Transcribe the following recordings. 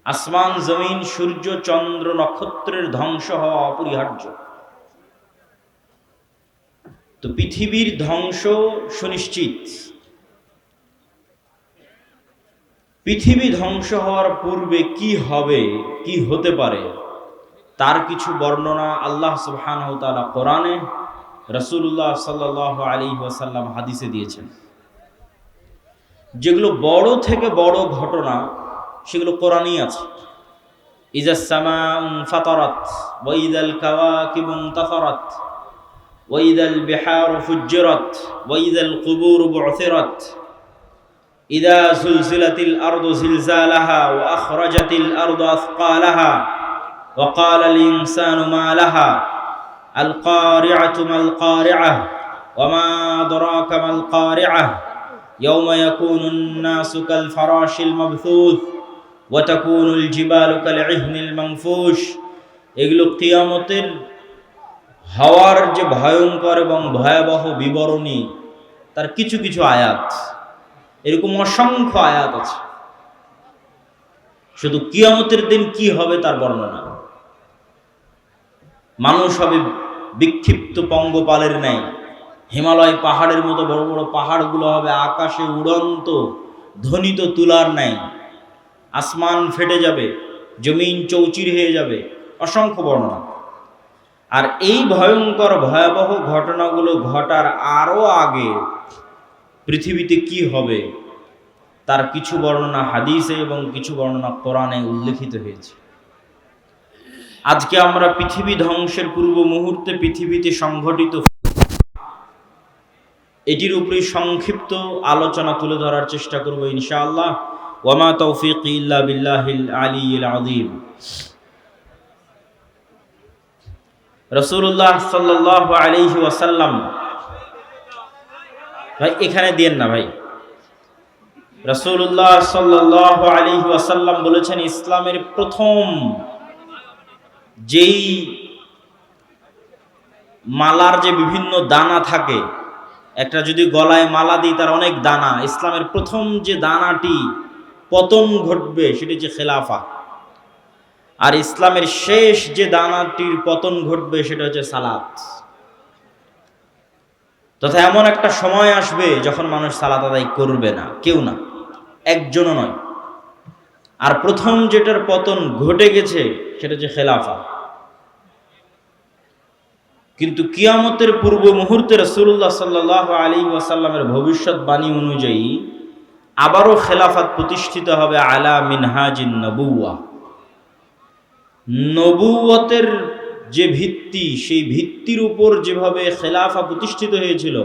আসমান জমিন সূর্য চন্দ্র নক্ষত্রের ধ্বংস হওয়া অপরিহার্য। তো পৃথিবীর ধ্বংস সুনিশ্চিত। পৃথিবী ধ্বংস হওয়ার পূর্বে কি হবে, কি হতে পারে, তার কিছু বর্ণনা আল্লাহ সুবহানাহু ওয়া তাআলা কোরআনে, রাসূলুল্লাহ সাল্লাল্লাহু আলাইহি ওয়াসাল্লাম হাদিসে দিয়েছেন। যেগুলো বড় থেকে বড় ঘটনা সেগুলো কোরআনেই আছে। ইজাস সামাউ ফাতারাত ওয়া ইযাল কাওয়াকিবু ইনতাসারাত ওয়া ইযাল বিহারু ফুজ্জিরাত ওয়া ইযাল কুবুরু বু'থিরাত ইযা যুলজিলাতিল আরদু জিলজালাহা ওয়া আখরাজাতিল আরদু আথকালাহা ওয়া ক্বালাল ইনসানু মা লাহা আল কারিআতু মাল কারিআহ ওয়া মা আদরাকা মাল কারিআহ ইয়াওমা ইয়াকুনুন নাসু কাল ফারাশিল মাবথুথ ওয়া তাকুনুল জিবালু কাল ইহনিল মানফুশ। এগুলো কিয়ামতের হওয়ার যে ভয়ঙ্কর এবং ভয়াবহ বিবরণী, তার কিছু কিছু আয়াত, এরকম অসংখ্য আয়াত আছে। শুধু কিয়ামতের দিন কি হবে তার বর্ণনা। মানুষ হবে বিক্ষিপ্ত পঙ্গপালের ন্যায়, হিমালয় পাহাড়ের মতো বড় বড় পাহাড়গুলো হবে আকাশে উড়ন্ত ধ্বনিত তুলার ন্যায়, আসমান ফেটে যাবে, জমিন চৌচির হয়ে যাবে, অসংখ্য বর্ণনা। আর এই ভয়ঙ্কর ভয়াবহ ঘটনাগুলো ঘটার আরও আগে পৃথিবীতে কি হবে তার কিছু বর্ণনা হাদিসে এবং কিছু বর্ণনা কোরআনে উল্লেখিত হয়েছে। আজকে আমরা পৃথিবী ধ্বংসের পূর্ব মুহূর্তে পৃথিবীতে সংঘটিত এটির উপরে সংক্ষিপ্ত আলোচনা তুলে ধরার চেষ্টা করব ইনশাআল্লাহ। ওয়ামা তৌফিকি ইল্লা বিল্লাহিল আলিয়্যিল আযীম। রাসূলুল্লাহ সাল্লাল্লাহু আলাইহি ওয়াসাল্লাম, ভাই এখানে দিয়েন না ভাই। রাসূলুল্লাহ সাল্লাল্লাহু আলাইহি ওয়াসাল্লাম বলেছেন, ইসলামের প্রথম যেই মালার যে বিভিন্ন দানা থাকে, একটা যদি গলায় মালা দিই তার অনেক দানা, ইসলামের প্রথম যে দানাটি পতন ঘটবে সেটি হচ্ছে খেলাফা। আর ইসলামের শেষ যে দানাটির পতন ঘটবে সেটা হচ্ছে সালাত। তথা এমন একটা সময় আসবে যখন মানুষ সালাত আদায় করবে না, কেউ না, একজনও নয়। আর প্রথম যেটার পতন ঘটে গেছে সেটা হচ্ছে খেলাফা। কিন্তু কিয়ামতের পূর্ব মুহূর্তে রাসূলুল্লাহ সাল্লাল্লাহু আলাইহি ওয়াসাল্লামের ভবিষ্যৎবাণী অনুযায়ী আবারও খেলাফত প্রতিষ্ঠিত হবে আলা মিনহাজিন নবুওয়াহ। নবুয়তের যে ভিত্তি, সেই ভিত্তির উপর যেভাবে খেলাফা প্রতিষ্ঠিত হয়েছিল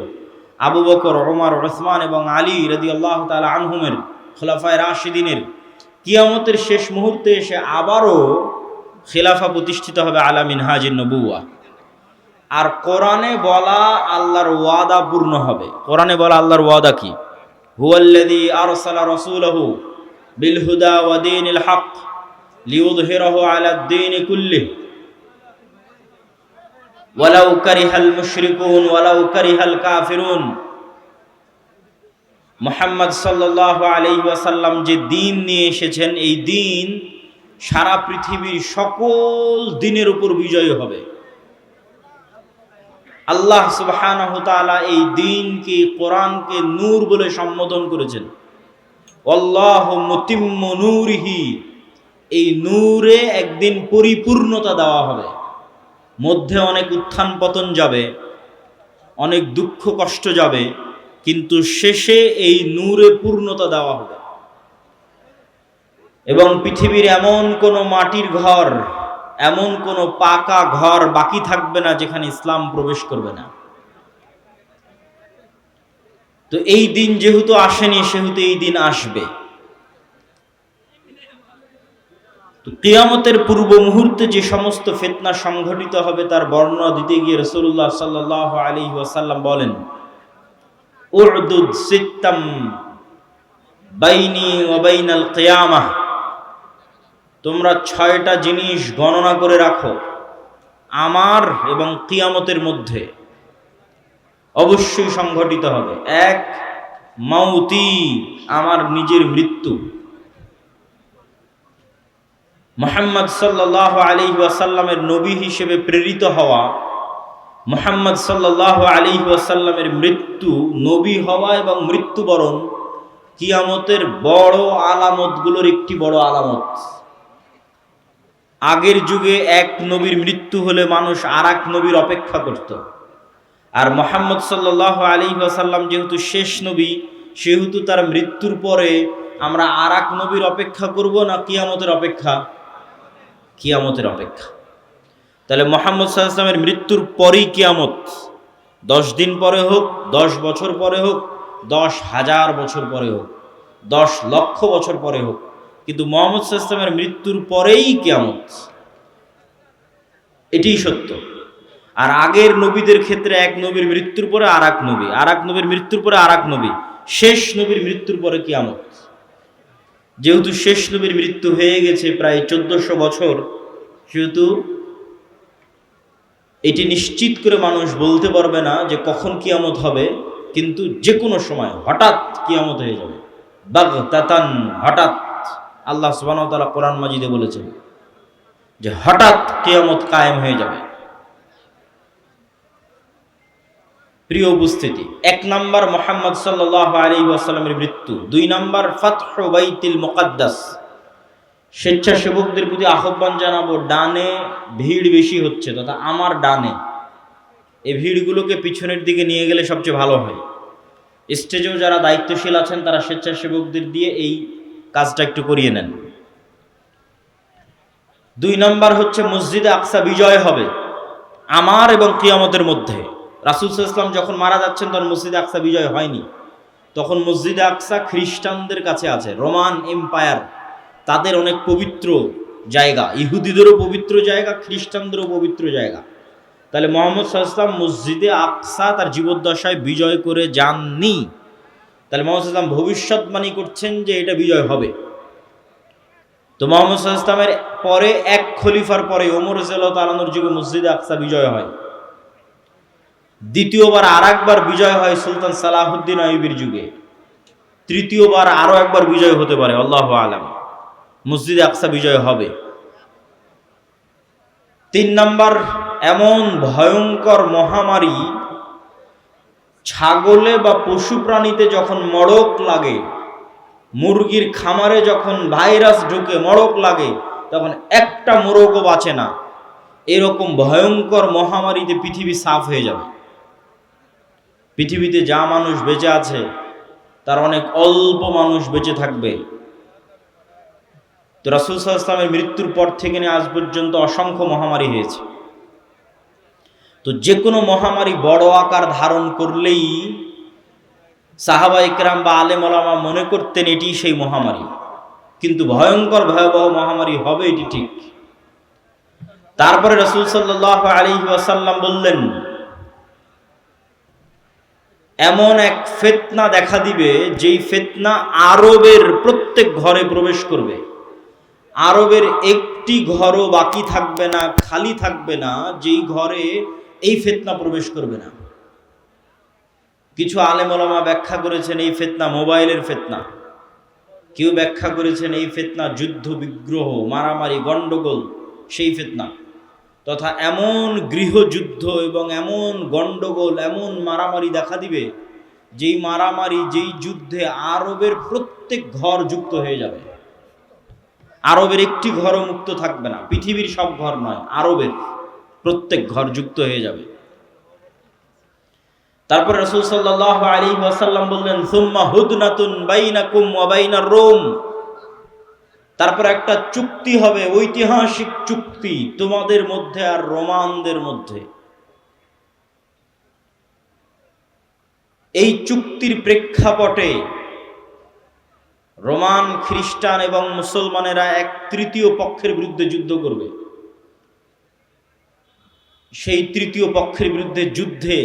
আবু বকর, ওমর, উসমান এবং আলী রাদিয়াল্লাহু তাআলা আনহুমের খোলাফায়ে রাশিদিনের, কিয়ামতের শেষ মুহূর্তে এসে আবারও খেলাফা প্রতিষ্ঠিত হবে আলা মিনহাজিন নবুওয়াহ। আর কোরআনে বলা আল্লাহর ওয়াদা পূর্ণ হবে। কোরআনে বলা আল্লাহর ওয়াদা কি? হুয়াল্লাযী আরসালা রাসূলাহু বিল হুদা ওয়া দীনিল হক লিইয়ুযহিরাহু আলাদ দীনি কুল্লিহি ওয়ালাউ কারিহাল মুশরিকুন ওয়ালাউ কারিহাল কাফিরুন। মুহাম্মদ সাল্লাল্লাহু আলাইহি ওয়াসাল্লাম যে দ্বীন নিয়ে এসেছেন, এই দ্বীন সারা পৃথিবীর সকল দ্বীনের উপর বিজয়ী হবে। আল্লাহ সুবহানাহু তাআলা এই দ্বীনকে, কোরআনকে নূর বলে সম্বোধন করেছেন। আল্লাহু মুতিম্মু নূরিহি, এই নূরে একদিন পরিপূর্ণতা দেওয়া হবে। মধ্যে অনেক উত্থান পতন যাবে, অনেক দুঃখ কষ্ট যাবে, কিন্তু শেষে এই নূরে পূর্ণতা দেওয়া হবে। এবং পৃথিবীর এমন কোনো মাটির ঘর, এমন কোনো পাকা ঘর বাকি থাকবে না যেখানে ইসলাম প্রবেশ করবে না। তো এই দিন যেহেতু আসেনি, সেহেতু এই দিন আসবে। তো কিয়ামতের পূর্ব মুহূর্তে যে সমস্ত ফিতনা সংঘটিত হবে তার বর্ণনা দিতে গিয়ে রাসূলুল্লাহ সাল্লাল্লাহু আলাইহি ওয়াসাল্লাম বলেন, উ'দুদ সিত্তাম বাইনি ওয়া বাইনাল কিয়ামাহ, তোমরা 6টা জিনিস গণনা করে রাখো আমার এবং কিয়ামতের মধ্যে অবশ্যই সংঘটিত হবে। 1, মাউতি, আমার নিজের মৃত্যু। মুহাম্মদ সাল্লাল্লাহু আলাইহি ওয়াসাল্লামের নবী হিসেবে প্রেরিত হওয়া, মুহাম্মদ সাল্লাল্লাহু আলাইহি ওয়াসাল্লামের মৃত্যু, নবী হওয়া এবং মৃত্যুবরণ কিয়ামতের বড় আলামতগুলোর একটি বড় আলামত। আগের যুগে এক নবীর মৃত্যু হলে মানুষ আর এক নবীর অপেক্ষা করত, আর মুহাম্মদ সাল্লাল্লাহু আলাইহি ওয়াসাল্লাম যেহেতু শেষ নবী, সেহেতু তার মৃত্যুর পরে আমরা আর এক নবীর অপেক্ষা করব না কিয়ামতের অপেক্ষা? কিয়ামতের অপেক্ষা। তাহলে মুহাম্মদ সাল্লাল্লাহু আলাইহি ওয়াসাল্লামের মৃত্যুর পরেই কিয়ামত, 10 দিন পরে হোক, 10 বছর পরে হোক, 10,000 বছর পরে হোক, 10 লক্ষ বছর পরে হোক, কিন্তু মুহাম্মদ সাল্লাল্লাহু আলাইহি ওয়াসাল্লামের মৃত্যুর পরেই কিয়ামত, এটাই সত্য। আর আগের নবীদের ক্ষেত্রে এক নবীর মৃত্যুর পরে আর এক নবী, আর এক নবীর মৃত্যুর পরে আর এক নবী, শেষ নবীর মৃত্যুর পরে কিয়ামত। যেহেতু শেষ নবীর মৃত্যু হয়ে গেছে প্রায় 1400 বছর, সেহেতু এটি নিশ্চিত করে মানুষ বলতে পারবে না যে কখন কিয়ামত হবে, কিন্তু যে কোনো সময় হঠাৎ কিয়ামত হয়ে যাবে, বাগতাতান, হঠাৎ। আল্লাহ সুবহানাহু ওয়া তাআলা কোরআন মাজিদে বলেছেন যে হঠাৎ কিয়ামত কায়েম হয়ে যাবে। প্রিয় উপস্থিতি, 1 নাম্বার মুহাম্মদ সাল্লাল্লাহু আলাইহি ওয়াসাল্লামের মৃত্যু, 2 নাম্বার ফাতহু বাইতুল মুকাদ্দাস। স্বেচ্ছাসেবকদের প্রতি আহ্বান জানাবো, ডানে ভিড় বেশি হচ্ছে, তথা আমার ডানে, এই ভিড়গুলোকে পিছনের দিকে নিয়ে গেলে সবচেয়ে ভালো হয়। স্টেজেও যারা দায়িত্বশীল আছেন তারা স্বেচ্ছাসেবকদের দিয়ে এই কাজটা একটু করিয়ে নেন। 2 নাম্বার হচ্ছে মসজিদে আকসা বিজয় হবে আমার এবং কিয়ামতের মধ্যে। রাসূল সাল্লাল্লাহু আলাইহি ওয়াসাল্লাম যখন মারা যাচ্ছেন তখন মসজিদে আকসা বিজয় হয়নি, তখন মসজিদে আকসা খ্রিস্টানদের কাছে আছে, রোমান এম্পায়ার, তাদের অনেক পবিত্র জায়গা, ইহুদিদেরও পবিত্র জায়গা, খ্রিস্টানদেরও পবিত্র জায়গা। তাহলে মুহাম্মদ সাল্লাল্লাহু আলাইহি ওয়াসাল্লাম মসজিদে আকসা তার জীবদ্দশায় বিজয় করে যাননি, তাহলে মুহাম্মদ সাল্লাল্লাহু আলাইহি ওয়াসাল্লাম ভবিষ্যৎবাণী করছেন যে এটা বিজয় হবে। তো মুহাম্মদ সাল্লাল্লাহু আলাইহি ওয়াসাল্লামের পরে এক খলিফার পরে ওমর রাদিয়াল্লাহু তাআলা আনহুর যুগে মসজিদে আকসা বিজয় হয়। দ্বিতীয়বার আর একবার বিজয় হয় সুলতান সালাহুদ্দিন আইয়ুবীর যুগে। তৃতীয়বার আরো একবার বিজয় হতে পারে, আল্লাহু আলাম। মসজিদে আকসা বিজয় হবে। 3 নাম্বার, এমন ভয়ঙ্কর মহামারী, ছাগলে বা পশু প্রাণীতে যখন মড়ক লাগে, মুরগির খামারে যখন ভাইরাস ঢুকে মড়ক লাগে, তখন একটা মোরগও বাঁচে না। এরকম ভয়ঙ্কর মহামারীতে পৃথিবী সাফ হয়ে যাবে। পৃথিবীতে যা মানুষ বেঁচে আছে তার অনেক অল্প মানুষ বেঁচে থাকবে। তো রাসূল সাল্লাল্লাহু আলাইহি ওয়াসাল্লামের মৃত্যুর পর থেকে নিয়ে আজ পর্যন্ত অসংখ্য মহামারী হয়েছে। তো যে কোনো মহামারী বড় আকার ধারণ করলেই সাহাবায়ে কেরাম বা আলেম ওলামা মনে করতেন এটি সেই মহামারী, কিন্তু ভয়ঙ্কর ভয়াবহ মহামারী হবে এটি ঠিক। তারপরে রাসূল সাল্লাল্লাহু আলাইহি ওয়াসাল্লাম বললেন, এমন এক ফিতনা দেখা দিবে যেই ফিতনা আরবের প্রত্যেক ঘরে প্রবেশ করবে। আরবের একটি ঘরও বাকি থাকবে না, খালি থাকবে না, যেই ঘরে এই ফিতনা প্রবেশ করবে না। কিছু আলেম ওলামা ব্যাখ্যা করেছেন এই ফিতনা মোবাইলের ফিতনা, কেউ ব্যাখ্যা করেছেন এই ফিতনা যুদ্ধ বিগ্রহ, মারামারি, গন্ডগোল, সেই ফিতনা, তথা এমন গৃহযুদ্ধ এবং এমন গন্ডগোল, এমন মারামারি দেখা দিবে, যেই মারামারি, যেই যুদ্ধে আরবের প্রত্যেক ঘর যুক্ত হয়ে যাবে। আরবের একটি ঘরও মুক্ত থাকবে না, পৃথিবীর সব ঘর নয়, আরবের প্রত্যেক ঘর যুক্ত হয়ে যাবে। তারপর রাসূল সাল্লাল্লাহু আলাইহি ওয়াসাল্লাম বললেন, সুম্মা হুদনাতুন বাইনাকুম ওয়া বাইনার রোম, তারপর একটা চুক্তি হবে, ঐতিহাসিক চুক্তি তোমাদের মধ্যে আর রোমানদের মধ্যে। এই চুক্তির প্রেক্ষাপটে রোমান, খ্রিস্টান এবং মুসলমানেরা এক তৃতীয় পক্ষের বিরুদ্ধে যুদ্ধ করবে। সেই তৃতীয় পক্ষের বিরুদ্ধে যুদ্ধে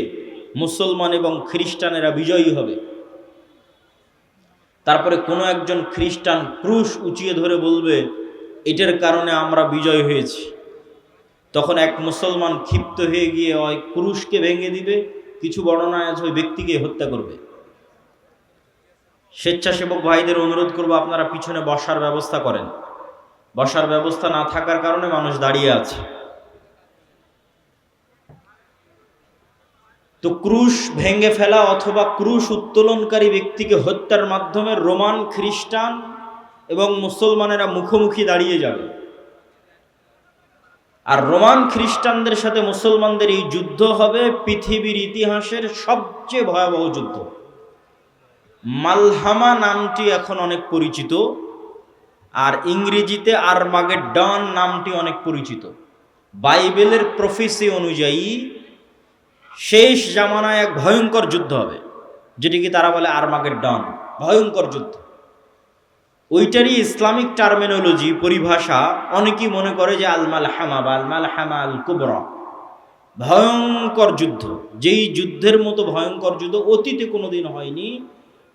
মুসলমান এবং খ্রিস্টানেরা বিজয়ী হবে। তারপরে কোনো একজন খ্রিস্টান ক্রুশ উঁচিয়ে ধরে বলবে, এটার কারণে আমরা বিজয় হয়েছি। তখন এক মুসলমান ক্ষিপ্ত হয়ে গিয়ে ওই ক্রুশকে ভেঙে দিবে, কিছু বর্ণনায় আছে ওই ব্যক্তিকে হত্যা করবে। স্বেচ্ছাসেবক ভাইদের অনুরোধ করবো আপনারা পিছনে বসার ব্যবস্থা করেন, বসার ব্যবস্থা না থাকার কারণে মানুষ দাঁড়িয়ে আছে। তো ক্রুশ ভেঙে ফেলা অথবা ক্রুশ উত্তোলনকারী ব্যক্তিকে হত্যার মাধ্যমে রোমান, খ্রিস্টান এবং মুসলমানেরা মুখোমুখি দাঁড়িয়ে যাবে। আর রোমান খ্রিস্টানদের সাথে মুসলমানদের এই যুদ্ধ হবে পৃথিবীর ইতিহাসের সবচেয়ে ভয়াবহ যুদ্ধ। মালহামা নামটি এখন অনেক পরিচিত, আর ইংরেজিতে আরমাগেডন নামটি অনেক পরিচিত। বাইবেলের প্রফেসি অনুযায়ী শেষ জামানায় এক ভয়ঙ্কর যুদ্ধ হবে, যেটিকে তারা বলে আরমাগেডন, ভয়ঙ্কর যুদ্ধ। ওইটারই ইসলামিক টার্মিনোলজি, পরিভাষা অনেকেই মনে করে যে আল মালহামা বা আল মালহামা আল কুবরা, ভয়ঙ্কর যুদ্ধ। যেই যুদ্ধের মতো ভয়ঙ্কর যুদ্ধ অতীতে কোনোদিন হয়নি,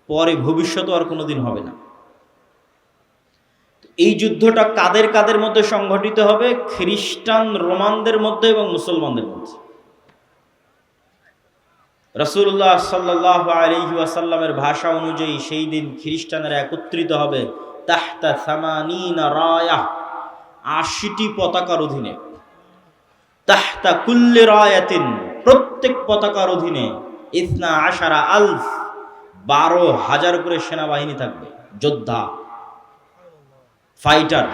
পরে ভবিষ্যতে আর কোনোদিন হবে না। এই যুদ্ধটা কাদের কাদের মধ্যে সংঘটিত হবে? খ্রিস্টান রোমানদের মধ্যে এবং মুসলমানদের মধ্যে। রাসূলুল্লাহ সাল্লাল্লাহু আলাইহি ওয়াসাল্লামের ভাষা অনুযায়ী সেই দিন খ্রিস্টানেরা একত্রিত হবে তাহতা সামানিনা রায়াহ, ৮০টি পতাকার অধীনে। তাহতা কুল্লি রায়াতিন, প্রত্যেক পতাকার অধীনে ইসনা আশারা আলফ, ১২,০০০ করে সেনাবাহিনী থাকবে, যোদ্ধা, ফাইটার।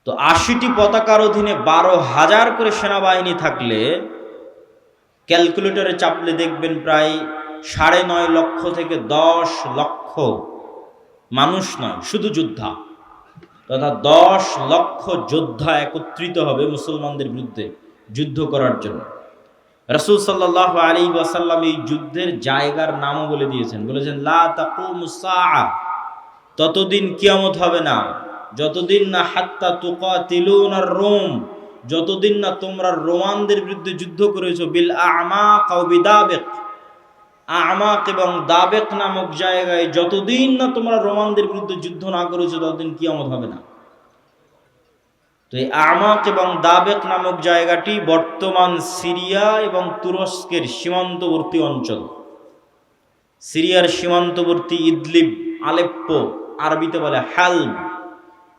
তো ৮০টি পতাকার অধীনে ১২,০০০ করে সেনাবাহিনী থাকলে ক্যালকুলেটরে চাপলে দেখবেন প্রায় ৯.৫ লক্ষ থেকে ১০ লক্ষ মানুষ নয়, শুধু যোদ্ধা, তথা ১০ লক্ষ যোদ্ধা একত্রিত হবে মুসলমানদের বিরুদ্ধে যুদ্ধ করার জন্য। রাসূল সাল্লাল্লাহু আলাইহি ওয়াসাল্লাম এই যুদ্ধের জায়গার নামও বলে দিয়েছেন, বলেছেন লা তাকুমুস সাআ, ততদিন কিয়ামত হবে না, যতদিন না হাত্তা তুকাতিলুনার রোম, যতদিন না তোমরা রোমানদের বিরুদ্ধে যুদ্ধ করেছো, বিল আমাক আও বিদাবেক, আমাক এবং দাবেক নামক জায়গায় যতদিন না তোমরা রোমানদের বিরুদ্ধে যুদ্ধ না করেছো, ততদিন কিয়ামত হবে না। তো এই আমাক এবং দাবেক নামক জায়গাটি বর্তমান সিরিয়া এবং তুরস্কের সীমান্তবর্তী অঞ্চল। সিরিয়ার সীমান্তবর্তী ইদলিব, আলেপ্পো, আরবিতে বলে হালব,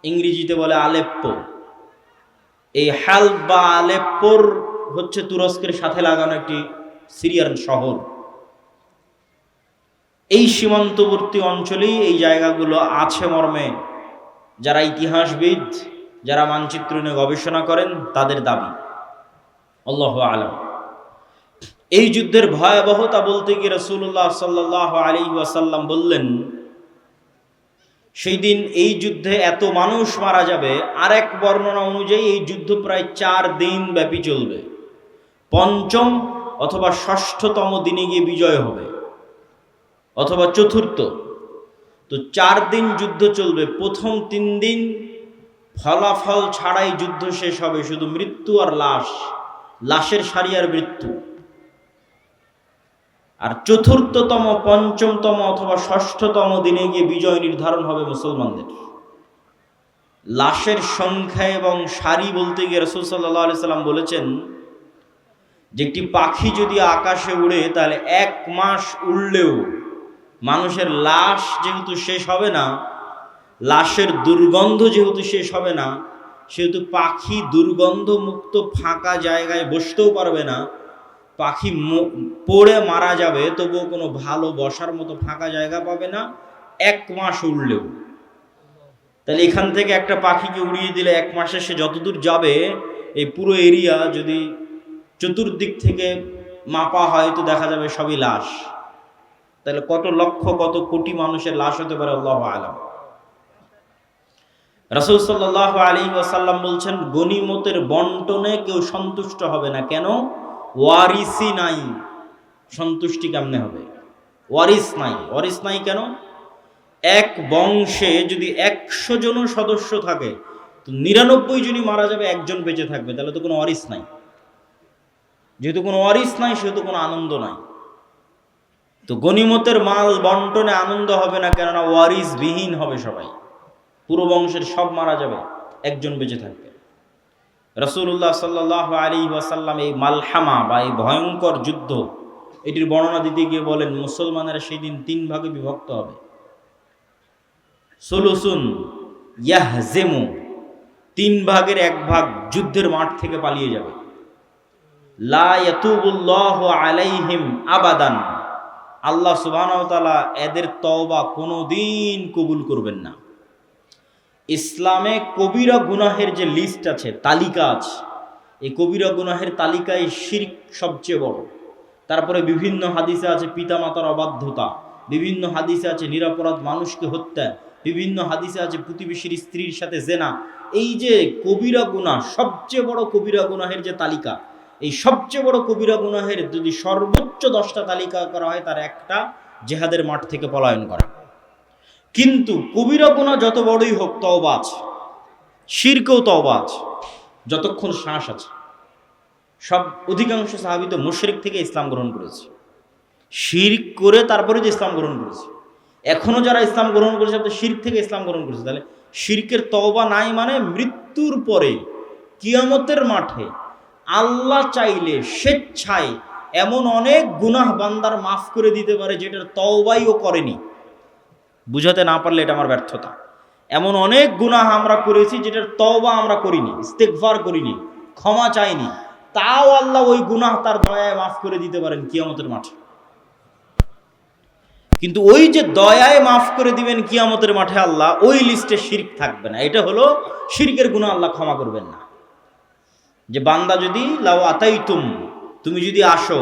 ইংরেজিতে বলে আলেপ্পো। এই হালব বা আলেপ্পোর হচ্ছে তুরস্কের সাথে লাগানো একটি সিরিয়ার শহর। এই সীমান্তবর্তী অঞ্চলেই এই জায়গাগুলো আছে মর্মে যারা ইতিহাসবিদ, যারা মানচিত্র নিয়ে গবেষণা করেন তাদের দাবি। আল্লাহু আলাম। এই যুদ্ধের ভয়াবহতা বলতে গিয়ে রাসূলুল্লাহ সাল্লাল্লাহু আলাইহি ওয়াসাল্লাম বললেন, সেই দিন এই যুদ্ধে এত মানুষ মারা যাবে। আরেক বর্ণনা অনুযায়ী এই যুদ্ধ প্রায় ৪ দিন ব্যাপী চলবে, পঞ্চম অথবা ষষ্ঠতম দিনে গিয়ে বিজয় হবে, অথবা চতুর্থ। তো ৪ দিন যুদ্ধ চলবে। প্রথম ৩ দিন ফলাফল ছাড়াই যুদ্ধ শেষ হবে, শুধু মৃত্যু আর লাশ, লাশের সারি আর মৃত্যু। আর চতুর্থতম, পঞ্চমতম অথবা ষষ্ঠতম দিনে গিয়ে বিজয় নির্ধারণ হবে মুসলমানদের। লাশের সংখ্যা এবং সারি বলতে গিয়ে রাসূল সাল্লাল্লাহু আলাইহি সাল্লাম বলেছেন যে একটি পাখি যদি আকাশে উড়ে তাহলে ১ মাস উড়লেও মানুষের লাশ যেহেতু শেষ হবে না, লাশের দুর্গন্ধ যেহেতু শেষ হবে না, সেহেতু পাখি দুর্গন্ধ মুক্ত ফাঁকা জায়গায় বসতেও পারবে না। পাখি পড়ে মারা যাবে, তবুও কোনো ভালো বসার মতো ফাঁকা জায়গা পাবে না ১ মাস উড়লেও। তাহলে এখান থেকে একটা পাখিকে উড়িয়ে দিলে ১ মাসে সে যতদূর যাবে, এই পুরো এরিয়া যদি চতুর্দিক থেকে মাপা হয় তো দেখা যাবে সবই লাশ। তাহলে কত লক্ষ, কত কোটি মানুষের লাশ হতে পারে আল্লাহু আলাম। রাসূল সাল্লাল্লাহু আলাইহি ওয়াসাল্লাম বলছেন, গনিমতের বন্টনে কেউ সন্তুষ্ট হবে না। কেন? ওয়ারিসই নাই। সন্তুষ্টি কেমনে হবে? ওয়ারিস নাই। ওয়ারিস নাই কেন? এক বংশে যদি ১০০ জন সদস্য থাকে তো ৯৯ জনই মারা যাবে, একজন বেঁচে থাকবে, তাহলে তো কোনো ওয়ারিস নাই। যেহেতু কোনো ওয়ারিস নাই, সেহেতু কোনো আনন্দ নাই। তো গনিমতের মাল বন্টনে আনন্দ হবে না, কেননা ওয়ারিস বিহীন হবে সবাই। পুরো বংশের সব মারা যাবে, একজন বেঁচে থাকবে। রাসূলুল্লাহ সাল্লাল্লাহু আলাইহি ওয়াসাল্লাম এই মালহামা বা এই ভয়ঙ্কর যুদ্ধ, এটির বর্ণনা দিতে গিয়ে বলেন, মুসলমানেরা সেই দিন ৩ ভাগে বিভক্ত হবে। সুলুসুন, ইয়াহজেমু, 3 ভাগের 1 ভাগ যুদ্ধের মাঠ থেকে পালিয়ে যাবে। লা ইয়াতুবুল্লাহু আলাইহিম আবাদান, আল্লাহ সুবহানাহু ওয়া তাআলা এদের তওবা কোনোদিন কবুল করবেন না। ইসলামে কবিরা গুনাহের যে লিস্ট আছে, তালিকা আছে, এই কবিরা গুনাহের তালিকায় শিরক সবচেয়ে বড়। তারপরে বিভিন্ন হাদিসে আছে পিতামাতার অবাধ্যতা, বিভিন্ন হাদিসে আছে নিরপরাধ মানুষকে হত্যা, বিভিন্ন হাদিসে আছে প্রতিবেশীর স্ত্রীর সাথে জেনা। এই যে কবিরা গুনাহ, সবচেয়ে বড় কবিরা গুনাহের যে তালিকা, এই সবচেয়ে বড় কবিরা গুনাহের যদি সর্বোচ্চ 10টা তালিকা করা হয়, তার একটা জিহাদের মাঠ থেকে পলায়ন করা। কিন্তু কবিরা গুনাহ যত বড়ই হোক, তওবা আছে, শিরকেও তওবা আছে, যতক্ষণ শ্বাস আছে। সব অধিকাংশ সাহাবী তো মুশরিক থেকে ইসলাম গ্রহণ করেছে, শিরক করে তারপরে যে ইসলাম গ্রহণ করেছে। এখনো যারা ইসলাম গ্রহণ করেছে তো শিরক থেকে ইসলাম গ্রহণ করেছে। তাহলে শিরকের তওবা নাই মানে মৃত্যুর পরে কিয়ামতের মাঠে আল্লাহ চাইলে স্বেচ্ছায় এমন অনেক গুনাহ বান্দার মাফ করে দিতে পারে যেটার তওবাই ও করেনি। বুঝাতে না পারলে এটা আমার ব্যর্থতা। এমন অনেক গুনাহ আমরা করেছি যেটার তওবা আমরা করিনি, ইস্তেগফার করিনি, ক্ষমা চাইনি, তাও আল্লাহ ওই গুনাহ তার দয়ায় মাফ করে দিতে পারেন কিয়ামতের মাঠে। কিন্তু ওই যে দয়ায় মাফ করে দিবেন কিয়ামতের মাঠে আল্লাহ, ওই লিস্টে শিরক থাকবে না। এটা হলো শিরকের গুনাহ আল্লাহ ক্ষমা করবেন না। যে বান্দা যদি লাউ আতাইতুম, তুমি যদি আসো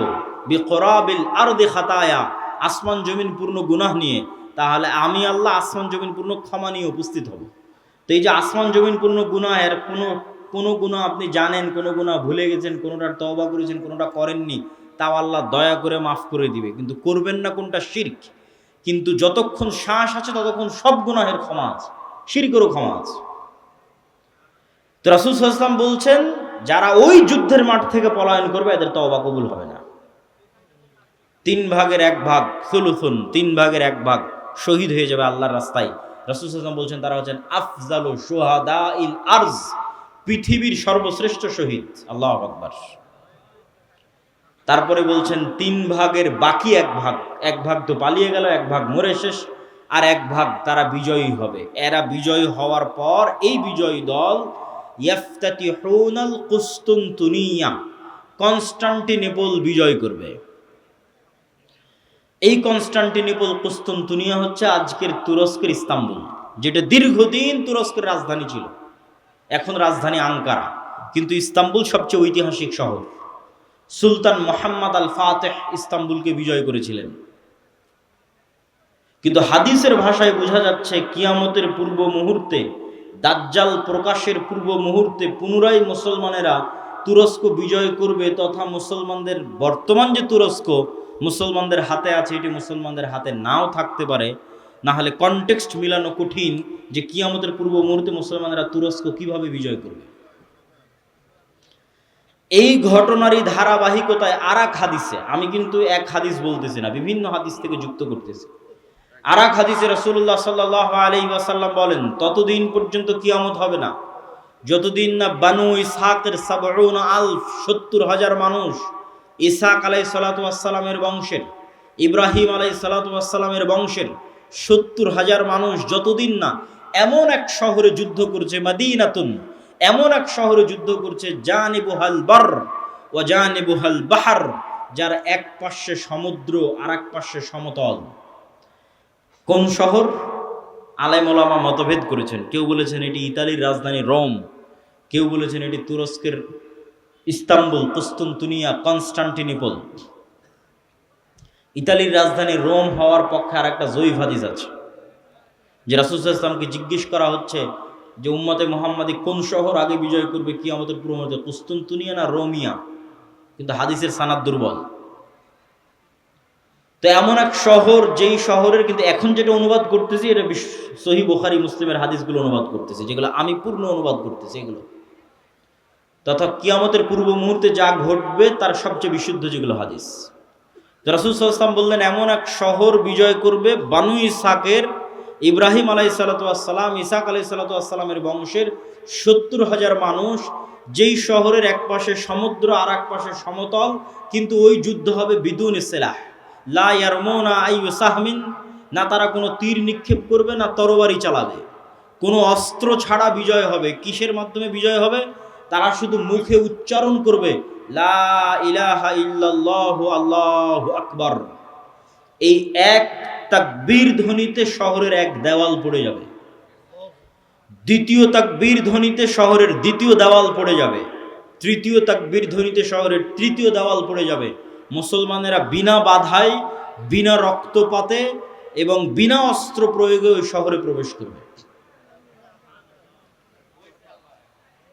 বিকরাবিল আরদি খাতায়া, আসমান জমিন পূর্ণ গুনাহ নিয়ে, তাহলে আমি আল্লাহ আসমান জমিন পূর্ণ ক্ষমা নিয়ে উপস্থিত হব। তো এই যে আসমান জমিন পূর্ণ গুনাহের কোনো গুনাহ আপনি জানেন, কোনো গুনাহ ভুলে গেছেন, কোনোটার তওবা করেছেন, কোনোটা করেননি, তাও আল্লাহ দয়া করে মাফ করে দিবে। কিন্তু করবেন না কোনটা? শিরক। কিন্তু যতক্ষণ শ্বাস আছে ততক্ষণ সব গুনাহের ক্ষমা আছে, শিরকেরও ক্ষমা আছে। তো রাসূল সাল্লাল্লাহু আলাইহি ওয়াসাল্লাম বলছেন, যারা ওই যুদ্ধের মাঠ থেকে পলায়ন করবে এদের তওবা কবুল হবে না। 3 ভাগের 1 ভাগ, সুলুসুন, 3 ভাগের 1 ভাগ শহীদ হয়ে যাবে আল্লাহর রাস্তায়। রাসূল সাল্লাল্লাহু আলাইহি ওয়াসাল্লাম বলছেন তারা হচ্ছেন আফজালু শুহাদাইল আরজ, পৃথিবীর সর্বশ্রেষ্ঠ শহীদ। আল্লাহু আকবার। তারপরে বলছেন 3 ভাগের বাকি 1 ভাগ, 1 ভাগ তো পালিয়ে গেল, 1 ভাগ মরে শেষ, আর 1 ভাগ তারা বিজয়ী হবে। এরা বিজয়ী হওয়ার পর এই বিজয়ী দল ইয়াফতাতিহুনাল কুসতুনতুনিয়া, কনস্টান্টিনোপল বিজয় করবে। এই কনস্টান্টিনোপল, কুসতুনতুনিয়া হচ্ছে আজকের তুরস্কের ইস্তাম্বুল, যেটা দীর্ঘদিন তুরস্কের রাজধানী ছিল। এখন রাজধানী আঙ্কারা, কিন্তু ইস্তাম্বুল সবচেয়ে ঐতিহাসিক শহর। সুলতান মুহাম্মদ আল ফাতেহ ইস্তাম্বুলকে বিজয় করেছিলেন। কিন্তু হাদিসের ভাষায় বোঝা যাচ্ছে কিয়ামতের পূর্ব মুহূর্তে, দাজ্জাল প্রকাশের পূর্ব মুহূর্তে পুনরায় মুসলমানেরা তুরস্ক বিজয় করবে, তথা মুসলমানদের বর্তমান যে তুরস্ক মুসলমানদের হাতে আছে, এটি মুসলমানদের হাতে নাও থাকতে পারে। না হলে কনটেক্সট মিলানো কঠিন যে কিয়ামতের পূর্ব মুহূর্তে মুসলমানেরা তুরস্ক কিভাবে বিজয় করবে। এই ঘটনারই ধারাবাহিকতায় আর এক হাদিসে, আমি কিন্তু এক হাদিস বলতেছি না, বিভিন্ন হাদিস থেকে যুক্ত করতেছি। আর এক হাদিসে রাসূলুল্লাহ সাল্লাল্লাহু আলাইহি ওয়াসাল্লাম বলেন, ততদিন পর্যন্ত কিয়ামত হবে না যতদিন না বানু ইসহাকের 70,000 মানুষ, ইসহাক আলাইহিস সালাতু ওয়াস সালামের বংশের, ইব্রাহিম আলাইহিস সালাতু ওয়াস সালামের বংশের 70,000 মানুষ যতদিন না এমন এক শহরে যুদ্ধ করছে, মাদিনাতুন, এমন এক শহরে যুদ্ধ করছে, জানিবুহাল বার ওয়া জানিবুহাল বাহর, যার এক পাশে সমুদ্র আর এক পাশে সমতল। কোন শহর? আলেম ওলামা মতভেদ করেছেন। কেউ বলেছেন এটি ইতালির রাজধানী রোম, কেউ বলেছেন এটি তুরস্কের ইস্তাম্বুল, কুসতুনতুনিয়া, কনস্টান্টিনোপল। ইতালির রাজধানী রোম হওয়ার পক্ষে আর একটা জয়ীফ হাদিস আছে, যে রাসূল সাল্লাল্লাহু আলাইহি ওয়াসাল্লামকে জিজ্ঞেস করা হচ্ছে যে উম্মতে মুহাম্মাদি কোন শহর আগে বিজয় করবে কিয়ামতের পূর্ব মুহূর্তে, কুসতুনতুনিয়া না রোমিয়া? কিন্তু হাদিসের সানাদ দুর্বল। তো এমন এক শহর, যেই শহরের, কিন্তু এখন যেটা অনুবাদ করতেছি এটা সহিহ বুখারী মুসলিমের হাদিসগুলো অনুবাদ করতেছি, যেগুলো আমি পূর্ণ অনুবাদ করতেছি এগুলো, তথা কিয়ামতের পূর্ব মুহূর্তে যা ঘটবে তার সবচেয়ে বিশুদ্ধ যেগুলো হাদিস। রাসূল সাল্লাল্লাহু আলাইহি ওয়াসাল্লাম বললেন এমন এক শহর বিজয় করবে বানু ইসহাকের, ইব্রাহিম আলাইহিস সালাতু ওয়াস সালাম, ইসহাক আলাইহিস সালাতু ওয়াস সালামের বংশের 70,000 মানুষ, যেই শহরের এক পাশে সমুদ্র আর এক পাশে সমতল, কিন্তু ওই যুদ্ধ হবে বিদুন সিলাহ, লা ইয়ারমুনা আইয়ু সাহমিন, না তারা কোনো তীর নিক্ষেপ করবে না তরবারি চালাবে, কোনো অস্ত্র ছাড়া বিজয় হবে। কিসের মাধ্যমে বিজয় হবে? তারা শুধু মুখে উচ্চারণ করবে, লা ইলাহা ইল্লাল্লাহু আল্লাহু আকবার। এই এক তাকবীর ধ্বনিতে শহরের এক দেওয়াল পড়ে যাবে। দ্বিতীয় তাকবীর ধ্বনিতে শহরের দ্বিতীয় দেওয়াল পড়ে যাবে। তৃতীয় তাকবীর ধ্বনিতে শহরের তৃতীয় দেওয়াল পড়ে যাবে। মুসলমানেরা বিনা বাধায়, বিনা রক্তপাতে এবং বিনা অস্ত্র প্রয়োগে ওই শহরে প্রবেশ করবে।